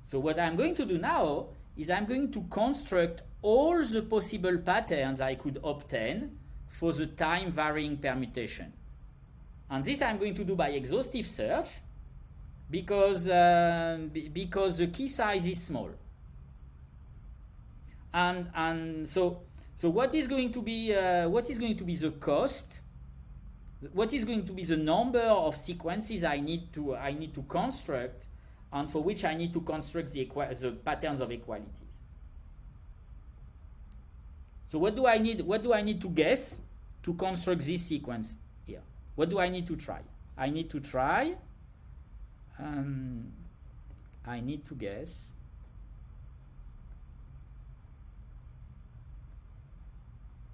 So what I'm going to do now is I'm going to construct all the possible patterns I could obtain for the time varying permutation. And this I'm going to do by exhaustive search because the key size is small. And so what is going to be the cost? What is going to be the number of sequences I need to construct, and for which I need to construct the patterns of equalities? So what do I need to guess to construct this sequence here? What do I need to try? I need to guess.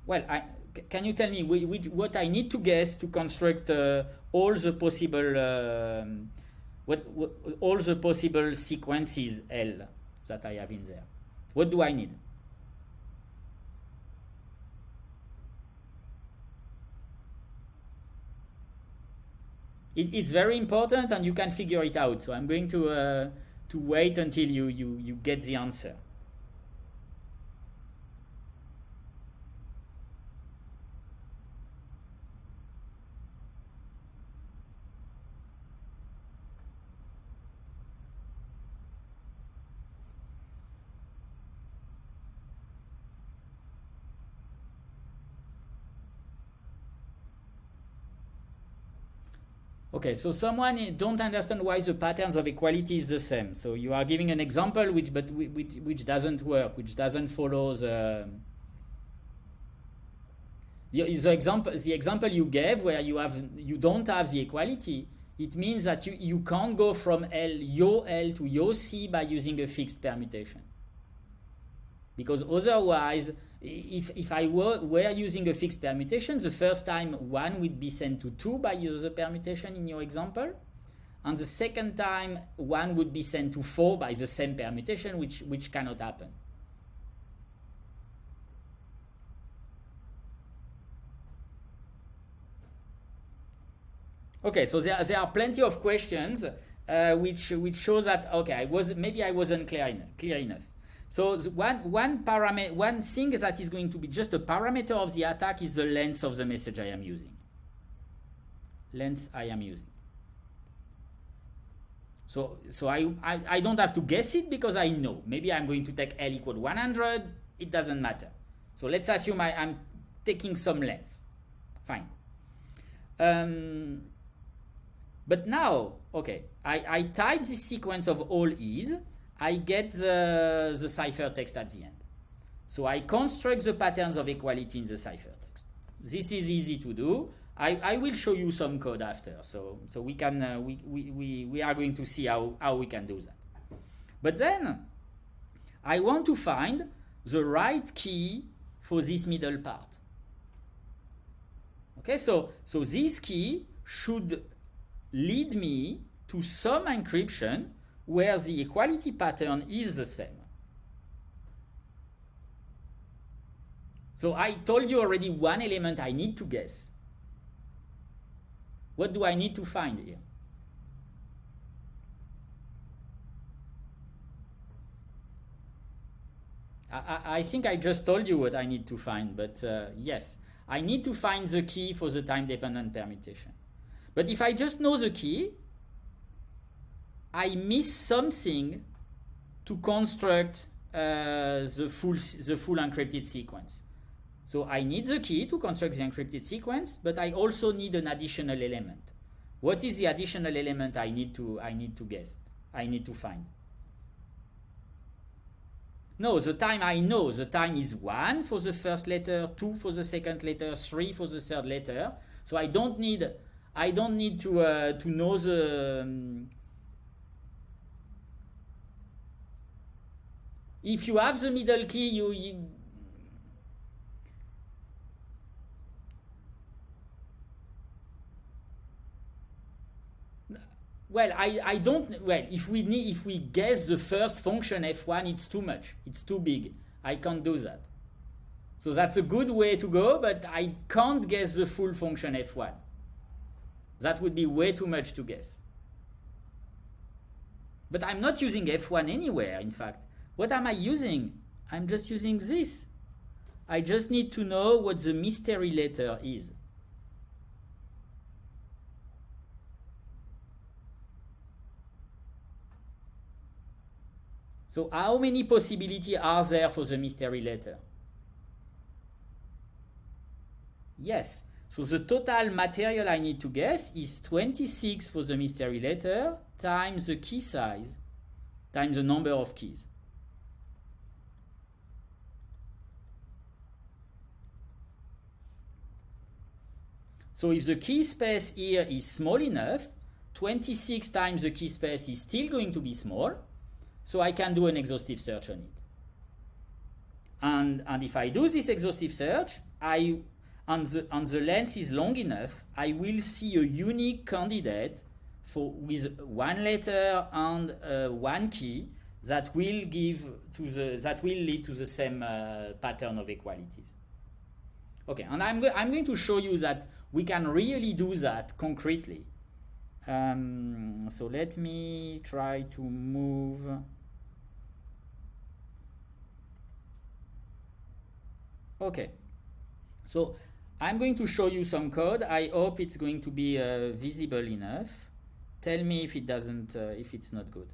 Well, can you tell me what I need to guess to construct all the possible sequences L that I have in there? What do I need? It's very important, and you can figure it out. So I'm going to wait until you get the answer. Okay, so someone don't understand why the patterns of equality is the same. So you are giving an example which doesn't work, which doesn't follow the example you gave, where you don't have the equality. It means that you can't go from your L to your C by using a fixed permutation. Because otherwise, if I were using a fixed permutation, the first time 1 would be sent to 2 by the permutation in your example, and the second time 1 would be sent to 4 by the same permutation, which cannot happen. Okay, so there are plenty of questions which show that maybe I wasn't clear enough. So one thing that is going to be just a parameter of the attack is the length of the message I am using. So I don't have to guess it because I know. Maybe I'm going to take L equal 100. It doesn't matter. So let's assume I'm taking some length. Fine. But now, okay, I type this sequence of all E's. I get the ciphertext at the end. So I construct the patterns of equality in the ciphertext. This is easy to do. I will show you some code after. So we can we are going to see how we can do that. But then I want to find the right key for this middle part. Okay, so this key should lead me to some encryption where the equality pattern is the same. So I told you already one element I need to guess. What do I need to find here? I think I just told you what I need to find, but yes, I need to find the key for the time-dependent permutation. But if I just know the key, I miss something to construct the full encrypted sequence. So I need the key to construct the encrypted sequence, but I also need an additional element. What is the additional element I need to guess? I need to find. No, the time I know. The time is 1 for the first letter, 2 for the second letter, 3 for the third letter. So I don't need to know the. If you have the middle key, you well, I don't. Well, if we guess the first function f1, it's too much. It's too big. I can't do that. So that's a good way to go, but I can't guess the full function f1. That would be way too much to guess. But I'm not using F1 anywhere, in fact. What am I using? I'm just using this. I just need to know what the mystery letter is. So how many possibilities are there for the mystery letter? Yes. So the total material I need to guess is 26 for the mystery letter times the key size times the number of keys. So if the key space here is small enough, 26 times the key space is still going to be small, so I can do an exhaustive search on it. And if I do this exhaustive search, and the length is long enough, I will see a unique candidate with one letter and one key that will lead to the same pattern of equalities. Okay, and I'm going to show you that we can really do that concretely. So let me try to move. Okay, so I'm going to show you some code. I hope it's going to be visible enough. Tell me if it doesn't, if it's not good.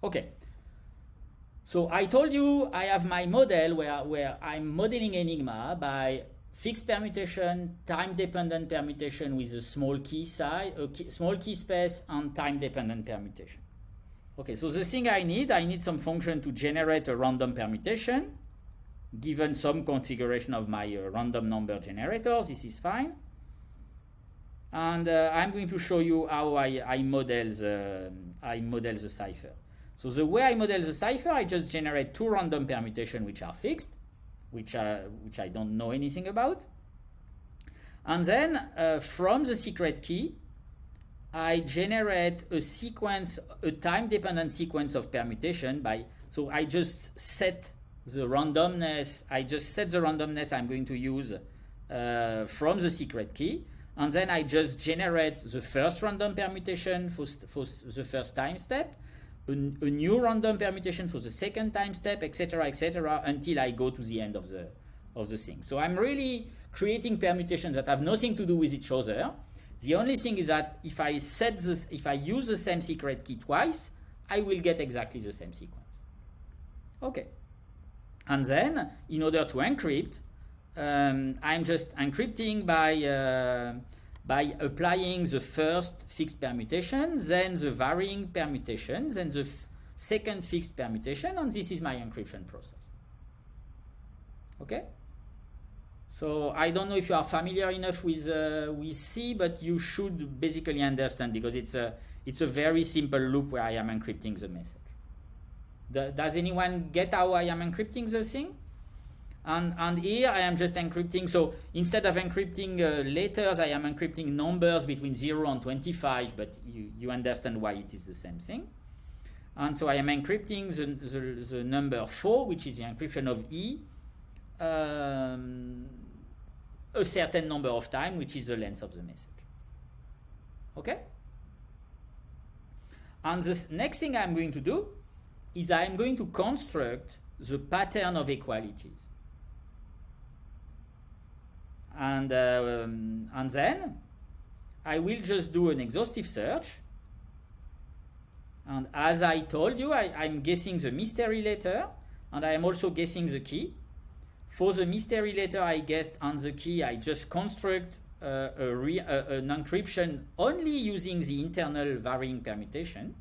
Okay. So I told you I have my model where I'm modeling enigma by fixed permutation, time-dependent permutation with a small key size, small key space, and time-dependent permutation. Okay, so the thing I need some function to generate a random permutation, given some configuration of my random number generator. This is fine. And I'm going to show you how I model the cipher. So the way I model the cipher, I just generate two random permutations which are fixed, which I don't know anything about. And then from the secret key, I generate a time-dependent sequence of permutation so I just set the randomness. I'm going to use from the secret key, and then I just generate the first random permutation for the first time step, a new random permutation for the second time step, etc., until I go to the end of the thing. So I'm really creating permutations that have nothing to do with each other. The only thing is that if I use the same secret key twice, I will get exactly the same sequence. Okay. And then, in order to encrypt, I'm just encrypting by applying the first fixed permutation, then the varying permutation, then the second fixed permutation, and this is my encryption process. Okay? So I don't know if you are familiar enough with C, but you should basically understand, because it's a very simple loop where I am encrypting the message. Does anyone get how I am encrypting the thing? And here I am just encrypting. So instead of encrypting letters, I am encrypting numbers between 0 and 25, but you understand why it is the same thing. And so I am encrypting the number 4, which is the encryption of E, a certain number of time, which is the length of the message. Okay? And the next thing I'm going to do is I'm going to construct the pattern of equalities. And then I will just do an exhaustive search. And as I told you, I'm guessing the mystery letter, and I am also guessing the key. For the mystery letter I guessed and the key, I just construct an encryption only using the internal varying permutation.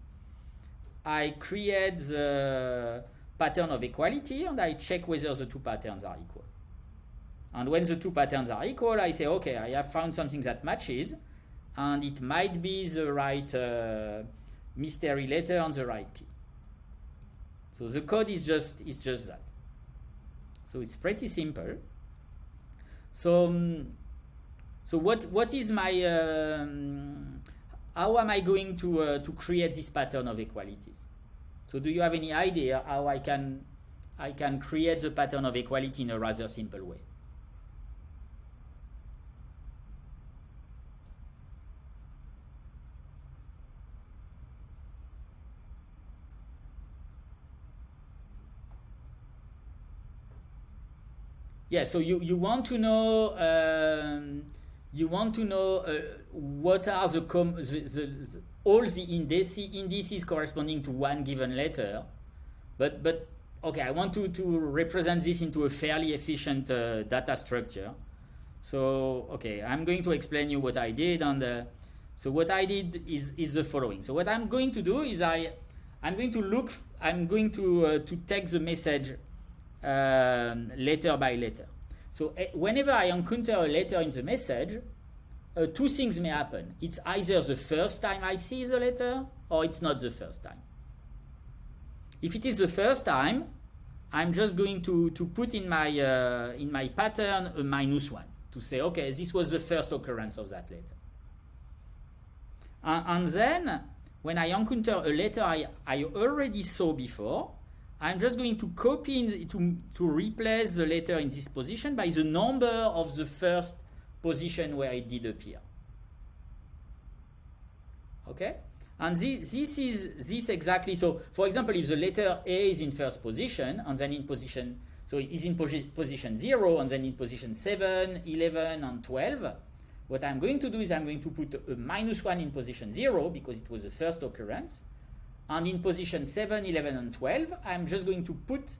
I create the pattern of equality, and I check whether the two patterns are equal. And when the two patterns are equal, I say, okay, I have found something that matches, and it might be the right mystery letter and the right key. So the code is just that. So it's pretty simple. So what is my how am I going to create this pattern of equalities? So do you have any idea how I can create the pattern of equality in a rather simple way? Yeah, so you want to know what are all the indices corresponding to one given letter, but okay, I want to represent this into a fairly efficient data structure. So okay, I'm going to explain you what I did, and so what I did is the following. So what I'm going to do is I'm going to take the message letter by letter. So whenever I encounter a letter in the message, two things may happen. It's either the first time I see the letter, or it's not the first time. If it is the first time, I'm just going to put in my pattern a -1 to say, okay, this was the first occurrence of that letter. And then when I encounter a letter I already saw before, I'm just going to copy to replace the letter in this position by the number of the first position where it did appear. Okay? And this exactly, so for example, if the letter A is in first position, and then in position, so it is in position 0, and then in position 7, 11, and 12, what I'm going to do is I'm going to put a -1 in position 0, because it was the first occurrence, and in position 7, 11, and 12, I'm just going to put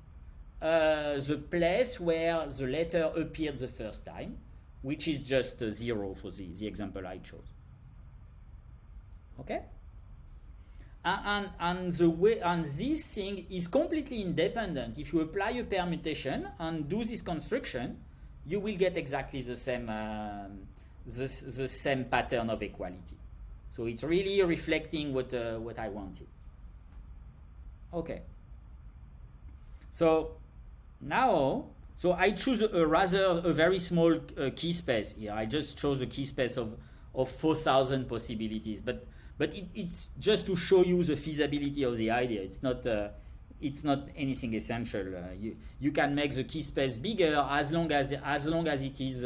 the place where the letter appeared the first time, which is just 0 for the example I chose. Okay? And this thing is completely independent. If you apply a permutation and do this construction, you will get exactly the same the same pattern of equality. So it's really reflecting what I wanted. Okay. So now, so I choose a very small key space here. I just chose a key space of 4,000 possibilities, but it's just to show you the feasibility of the idea. It's not anything essential. You can make the key space bigger as long as it is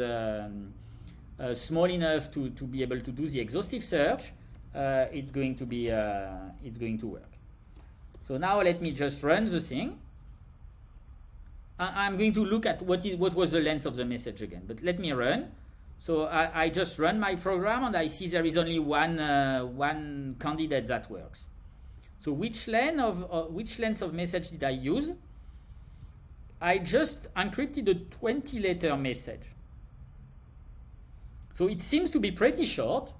small enough to be able to do the exhaustive search. It's going to work. So now let me just run the thing. I'm going to look at what was the length of the message again. But let me run. So I just run my program, and I see there is only one candidate that works. So which length of message did I use? I just encrypted a 20-letter message. So it seems to be pretty short,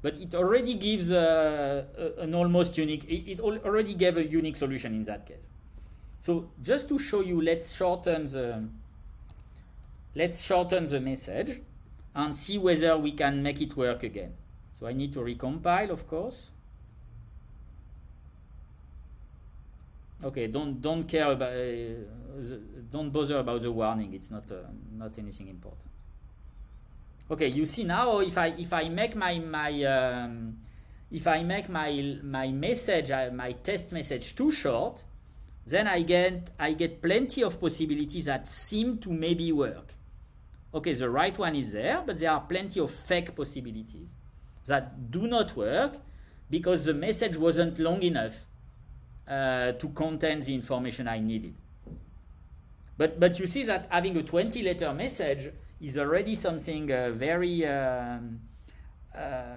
but it already gives an almost unique. It already gave a unique solution in that case. So just to show you, let's shorten the message and see whether we can make it work again. So I need to recompile, of course. Okay, don't care about, don't bother about the warning. It's not anything important. Okay, you see now if I make my message, my test message too short, then I get plenty of possibilities that seem to maybe work. Okay, the right one is there, but there are plenty of fake possibilities that do not work because the message wasn't long enough to contain the information I needed. But you see that having a 20-letter message is already something very.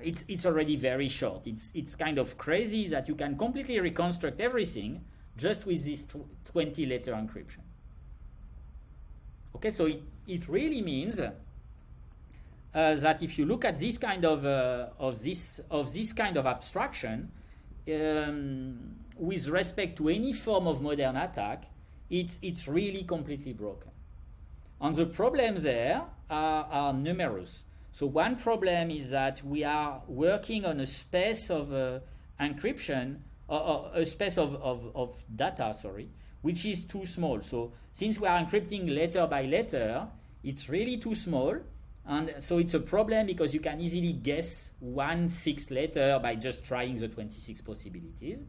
It's already very short. It's kind of crazy that you can completely reconstruct everything just with this 20-letter encryption. Okay, so it really means that if you look at this kind of this kind of abstraction, with respect to any form of modern attack, it's really completely broken. And the problems there are numerous. So one problem is that we are working on a space of encryption, or a space of data, which is too small. So since we are encrypting letter by letter, it's really too small. And so it's a problem because you can easily guess one fixed letter by just trying the 26 possibilities.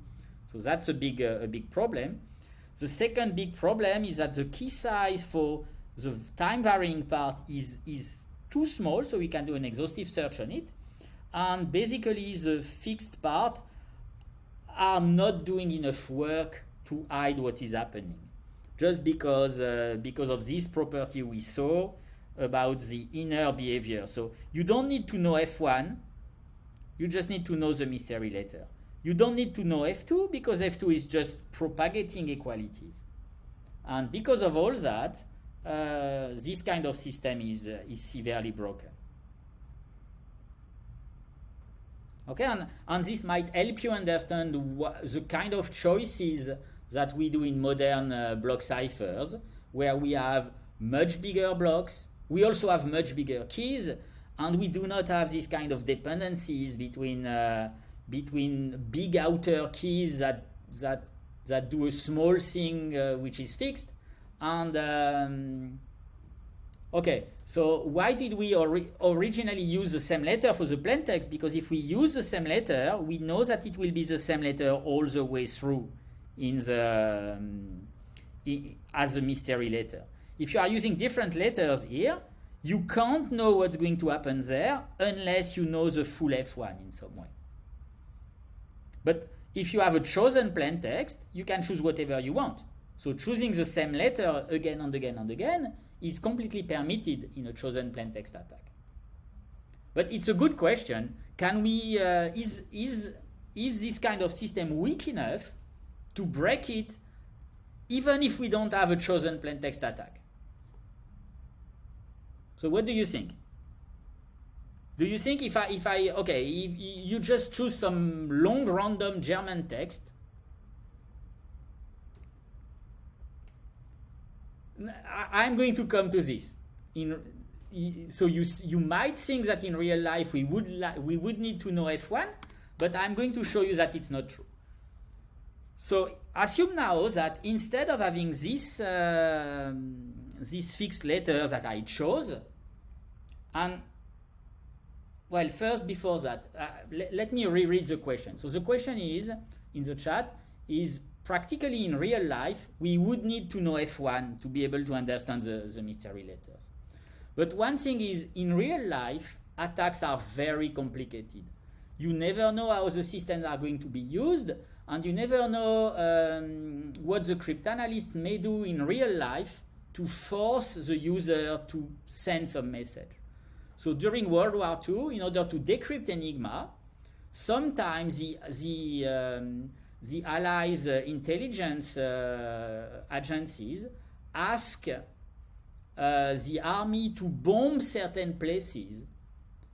So that's a big problem. The second big problem is that the key size for the time varying part is too small, so we can do an exhaustive search on it. And basically the fixed part are not doing enough work to hide what is happening. just because of this property we saw about the inner behavior. So you don't need to know F1, you just need to know the mystery letter. You don't need to know F2 because F2 is just propagating equalities. And because of all that, this kind of system is severely broken. Okay, and this might help you understand the kind of choices that we do in modern block ciphers, where we have much bigger blocks, we also have much bigger keys, and we do not have this kind of dependencies between big outer keys that do a small thing which is fixed. And okay, so why did we originally use the same letter for the plain text? Because if we use the same letter, we know that it will be the same letter all the way through in the as a mystery letter. If you are using different letters here, you can't know what's going to happen there unless you know the full F1 in some way. But if you have a chosen plain text, you can choose whatever you want. So choosing the same letter again and again and again is completely permitted in a chosen plain text attack. But it's a good question. Can we? Is this kind of system weak enough to break it, even if we don't have a chosen plain text attack? So what do you think? Do you think if you just choose some long random German text, I'm going to come to this. So you might think that in real life we would need to know F1, but I'm going to show you that it's not true. So assume now that instead of having this fixed letter that I chose, and well, first before that, let me reread the question. So the question is in the chat is, practically in real life, we would need to know F1 to be able to understand the mystery letters. But one thing is, in real life, attacks are very complicated. You never know how the systems are going to be used, and you never know what the cryptanalyst may do in real life to force the user to send some message. So during World War II, in order to decrypt Enigma, sometimes the Allies' intelligence agencies ask the army to bomb certain places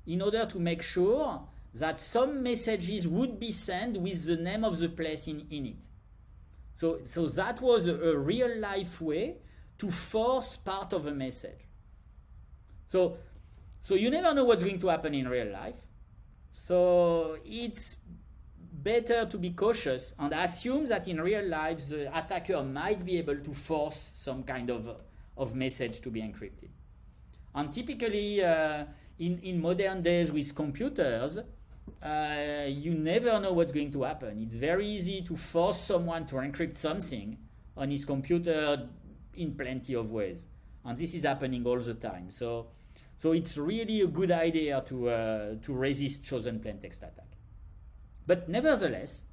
in order to make sure that some messages would be sent with the name of the place in it. So that was a real-life way to force part of a message. So you never know what's going to happen in real life. So it's better to be cautious and assume that in real life the attacker might be able to force some kind of message to be encrypted. And typically in modern days with computers, you never know what's going to happen. It's very easy to force someone to encrypt something on his computer in plenty of ways. And this is happening all the time. So it's really a good idea to resist chosen plaintext attack. But nevertheless,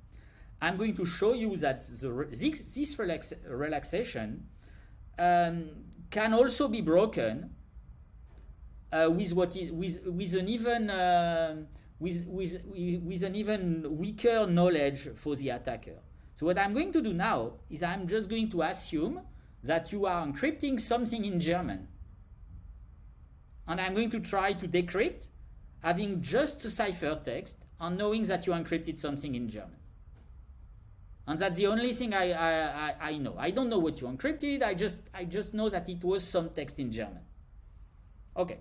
I'm going to show you that this relaxation can also be broken with an even weaker knowledge for the attacker. So what I'm going to do now is I'm just going to assume that you are encrypting something in German. And I'm going to try to decrypt having just the ciphertext and knowing that you encrypted something in German. And that's the only thing I know. I don't know what you encrypted. I just know that it was some text in German. Okay.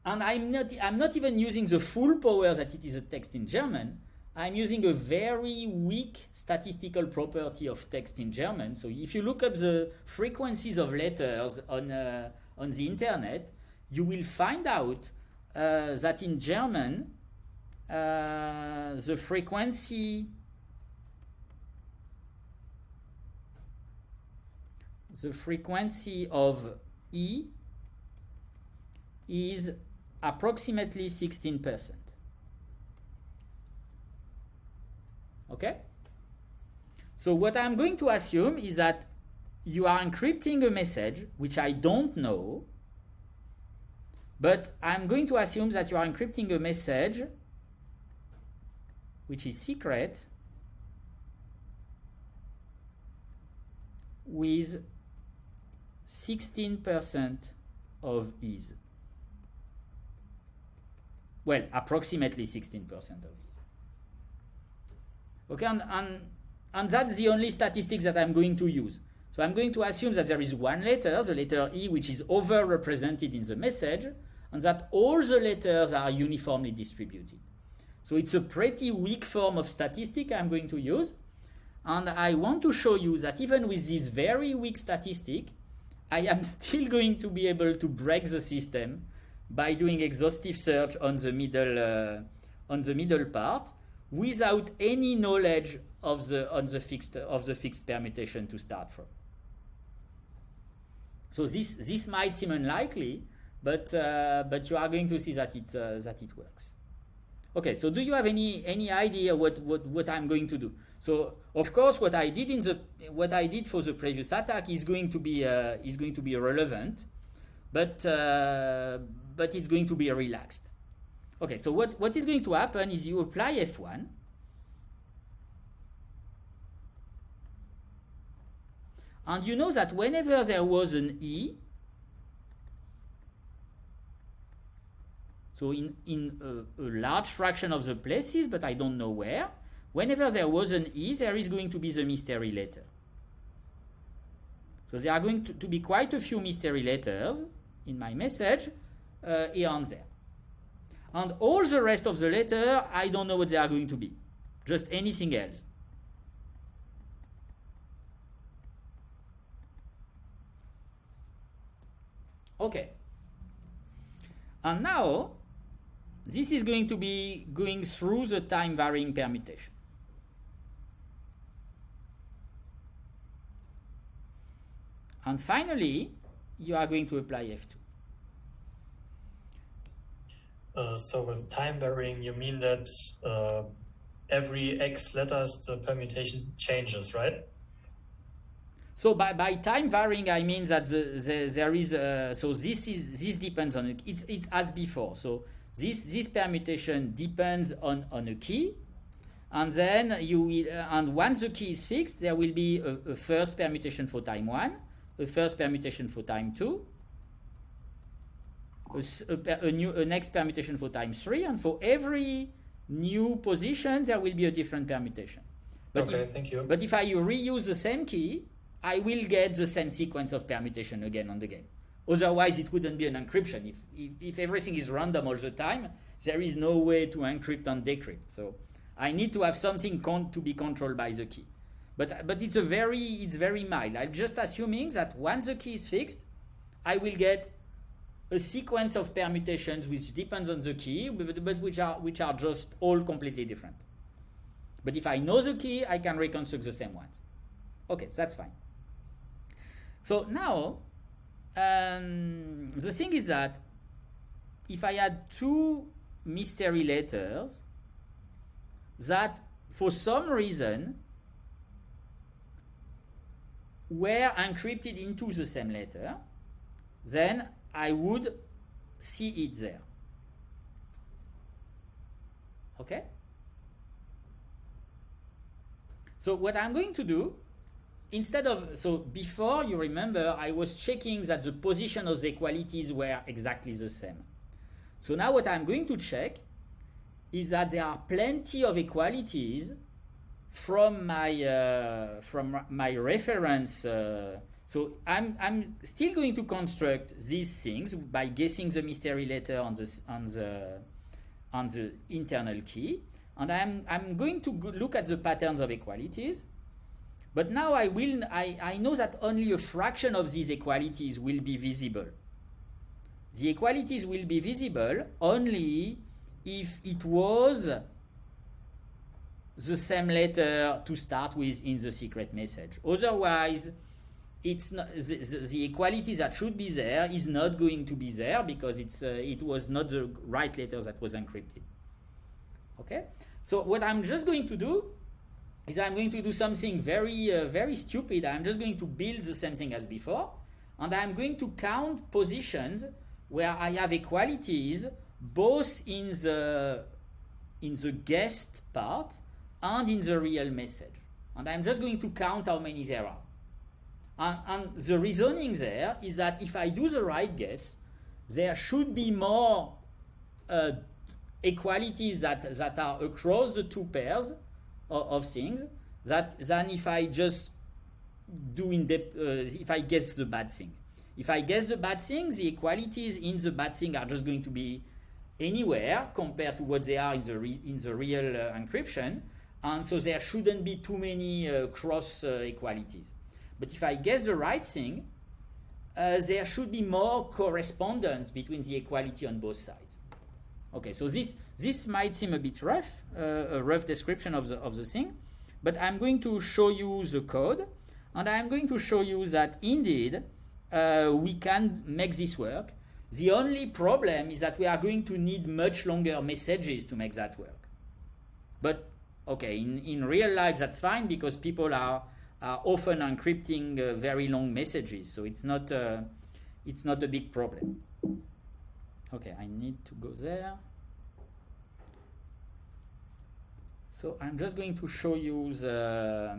And I'm not even using the full power that it is a text in German. I'm using a very weak statistical property of text in German. So if you look up the frequencies of letters on the internet, you will find out that in German, the frequency of E is approximately 16%. Okay? So what I'm going to assume is that you are encrypting a message which I don't know, but I'm going to assume that you are encrypting a message which is secret with 16% of ease. Well, approximately 16% of ease. Okay, and that's the only statistics that I'm going to use. So I'm going to assume that there is one letter, the letter E, which is overrepresented in the message, and that all the letters are uniformly distributed. So it's a pretty weak form of statistic I'm going to use. And I want to show you that even with this very weak statistic, I am still going to be able to break the system by doing exhaustive search on the middle part without any knowledge of the fixed permutation to start from. So this might seem unlikely, but you are going to see that it works. Okay, so do you have any idea what I'm going to do? So of course, what I did for the previous attack is going to be relevant, but it's going to be relaxed. Okay, so what is going to happen is you apply F1. And you know that whenever there was an E, so in a large fraction of the places, but I don't know where, whenever there was an E, there is going to be the mystery letter. So there are going to be quite a few mystery letters in my message here and there. And all the rest of the letter, I don't know what they are going to be. Just anything else. Okay. And now, this is going to be going through the time varying permutation. And finally, you are going to apply F2. So with time varying, you mean that every X letters the permutation changes, right? So by time varying, I mean that there is so this depends on it's as before. So this permutation depends on a key, and then you will and once the key is fixed, there will be a first permutation for time 1, a first permutation for time 2, a next permutation for time 3, and for every new position there will be a different permutation. But thank you. But if I reuse the same key, I will get the same sequence of permutation again and again. Otherwise, it wouldn't be an encryption. If everything is random all the time, there is no way to encrypt and decrypt. So I need to have something to be controlled by the key. But it's very mild. I'm just assuming that once the key is fixed, I will get a sequence of permutations which depends on the key, but which are just all completely different. But if I know the key, I can reconstruct the same ones. Okay, that's fine. So now, the thing is that if I had two mystery letters that for some reason were encrypted into the same letter, then I would see it there. Okay? So what I'm going to do, so before, you remember, I was checking that the position of the equalities were exactly the same. So now what I'm going to check is that there are plenty of equalities from my reference. So I'm still going to construct these things by guessing the mystery letter on the internal key, and I'm going to look at the patterns of equalities. But now I know that only a fraction of these equalities will be visible. The equalities will be visible only if it was the same letter to start with in the secret message. Otherwise, it's not, the equality that should be there is not going to be there because it was not the right letter that was encrypted. Okay? So what I'm just going to do is I'm going to do something very, very stupid. I'm just going to build the same thing as before, and I'm going to count positions where I have equalities both in the guessed part and in the real message. And I'm just going to count how many there are. And the reasoning there is that if I do the right guess, there should be more equalities that are across the two pairs of things than if I just do if I guess the bad thing. If I guess the bad thing, the equalities in the bad thing are just going to be anywhere compared to what they are in the real encryption, and so there shouldn't be too many cross equalities. But if I guess the right thing, there should be more correspondence between the equality on both sides. Okay, so this might seem a bit rough, a rough description of the thing, but I'm going to show you the code, and I'm going to show you that indeed we can make this work. The only problem is that we are going to need much longer messages to make that work. But okay, in real life that's fine because people are often encrypting very long messages, so it's not a big problem. Okay, I need to go there. So I'm just going to show you the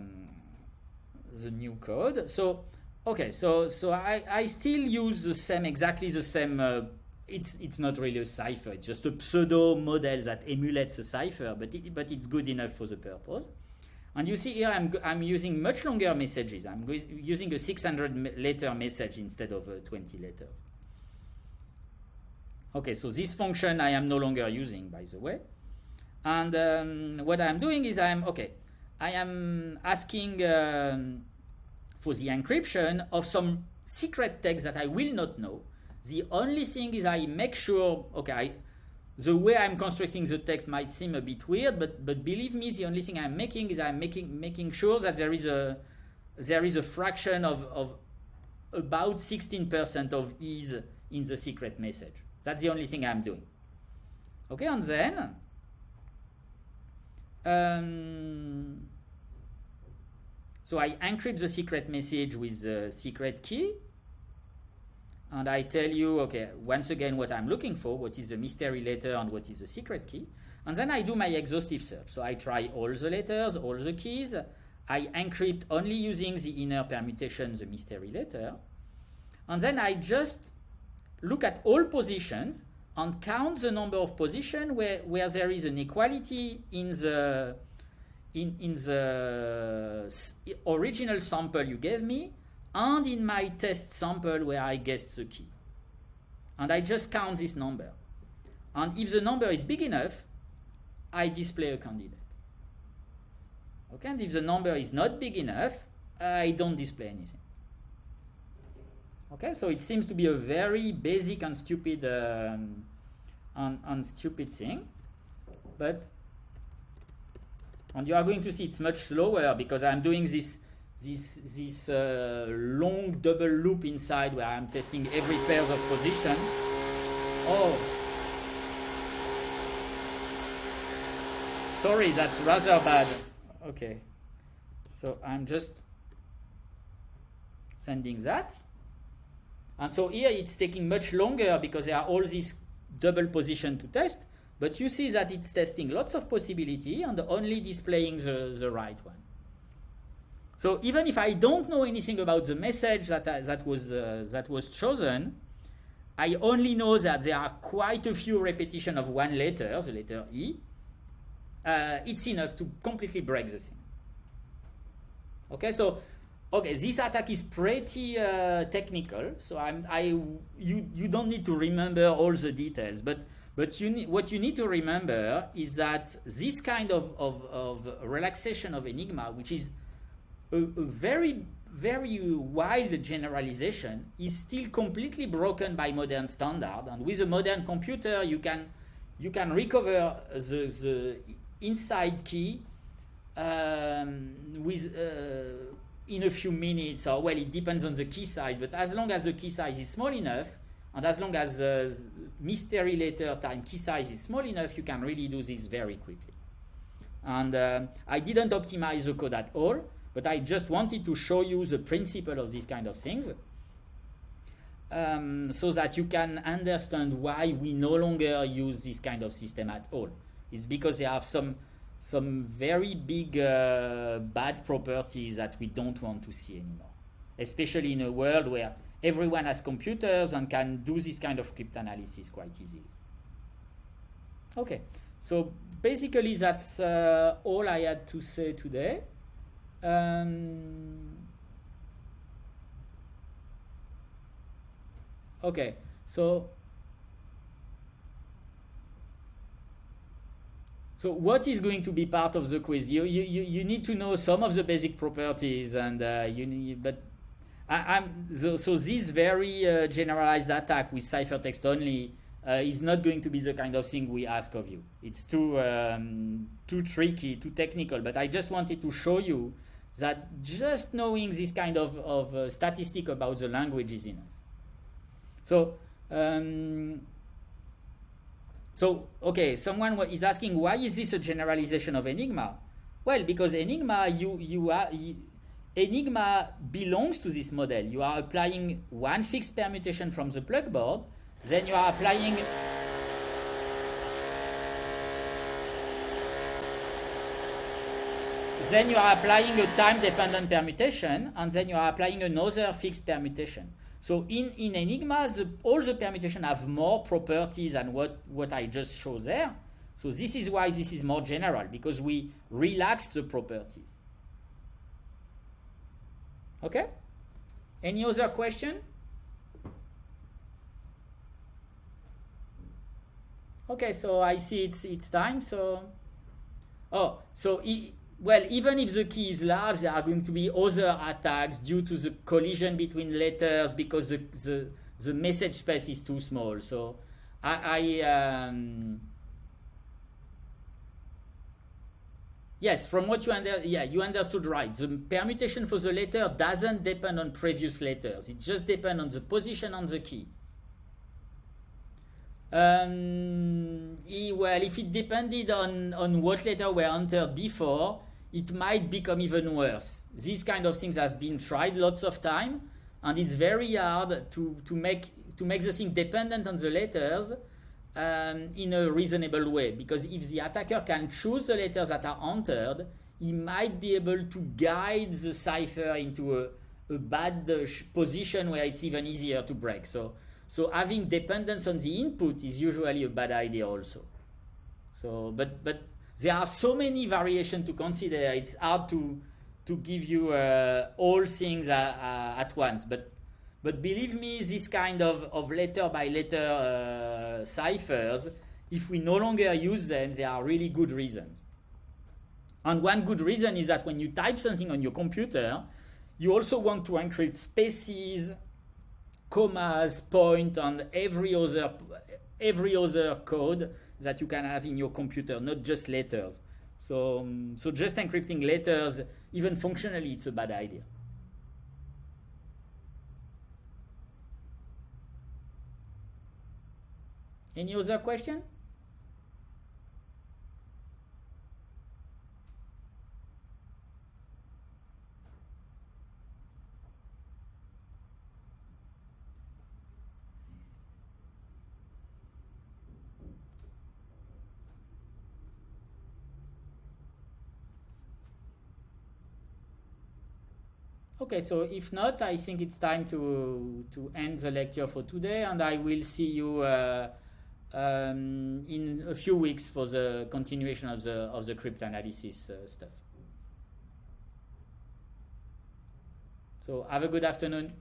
new code. So okay, so I still use exactly the same. It's not really a cipher. It's just a pseudo model that emulates a cipher, but it's good enough for the purpose. And you see here, I'm using much longer messages. I'm using a 600 letter message instead of 20 letters. Okay, so this function I am no longer using, by the way. And what I'm doing is I am asking for the encryption of some secret text that I will not know. The only thing is I make sure, the way I'm constructing the text might seem a bit weird, but believe me, the only thing I'm making is I'm making sure that there is a fraction of about 16% of is in the secret message. That's the only thing I'm doing. Okay, and then so I encrypt the secret message with the secret key, and I tell you, okay, once again what I'm looking for, what is the mystery letter and what is the secret key, and then I do my exhaustive search. So I try all the letters, all the keys. I encrypt only using the inner permutation, the mystery letter, and then I just look at all positions and count the number of positions where there is an equality in the original sample you gave me and in my test sample where I guessed the key. And I just count this number. And if the number is big enough, I display a candidate. Okay, and if the number is not big enough, I don't display anything. Okay, so it seems to be a very basic and stupid thing, and you are going to see it's much slower because I'm doing this long double loop inside where I'm testing every pair of position. Oh, sorry, that's rather bad. Okay, so I'm just sending that. And so here it's taking much longer because there are all these double positions to test, but you see that it's testing lots of possibility and only displaying the right one. So even if I don't know anything about the message that was chosen, I only know that there are quite a few repetitions of one letter, the letter E. It's enough to completely break the thing. Okay, so this attack is pretty technical, so you don't need to remember all the details, but what you need to remember is that this kind of relaxation of enigma, which is a very, very wild generalization, is still completely broken by modern standard. And with a modern computer, you can recover the inside key in a few minutes, or well, it depends on the key size, but as long as the key size is small enough, and as long as mystery letter time key size is small enough, you can really do this very quickly. And I didn't optimize the code at all, but I just wanted to show you the principle of these kind of things, so that you can understand why we no longer use this kind of system at all. It's because they have some very big bad properties that we don't want to see anymore, especially in a world where everyone has computers and can do this kind of cryptanalysis quite easily. Okay, so basically that's all I had to say today. Okay, so what is going to be part of the quiz? You need to know some of the basic properties, and so this very generalized attack with ciphertext only is not going to be the kind of thing we ask of you. It's too tricky, too technical. But I just wanted to show you that just knowing this kind of statistic about the language is enough. So okay, someone is asking, why is this a generalization of enigma? Well, because enigma, enigma belongs to this model. You are applying one fixed permutation from the plug board, then you are applying a time-dependent permutation, and then you are applying another fixed permutation. So in enigma, all the permutations have more properties than what I just showed there. So this is why this is more general, because we relax the properties. Okay? Any other question? Okay, so I see it's time. So, well, even if the key is large, there are going to be other attacks due to the collision between letters because the message space is too small. So yes, from what you understood right. The permutation for the letter doesn't depend on previous letters. It just depends on the position on the key. Well, if it depended on what letter were entered before, it might become even worse. These kind of things have been tried lots of time, and it's very hard to make the thing dependent on the letters in a reasonable way, because if the attacker can choose the letters that are entered, he might be able to guide the cipher into a bad position where it's even easier to break. So having dependence on the input is usually a bad idea also. So, but there are so many variations to consider. It's hard to give you all things at once. But believe me, this kind of letter by letter ciphers, if we no longer use them, there are really good reasons. And one good reason is that when you type something on your computer, you also want to encrypt spaces, commas, point, and every other code that you can have in your computer, not just letters. So just encrypting letters, even functionally, it's a bad idea. Any other question? Okay, so if not, I think it's time to end the lecture for today, and I will see you in a few weeks for the continuation of the cryptanalysis stuff. So have a good afternoon.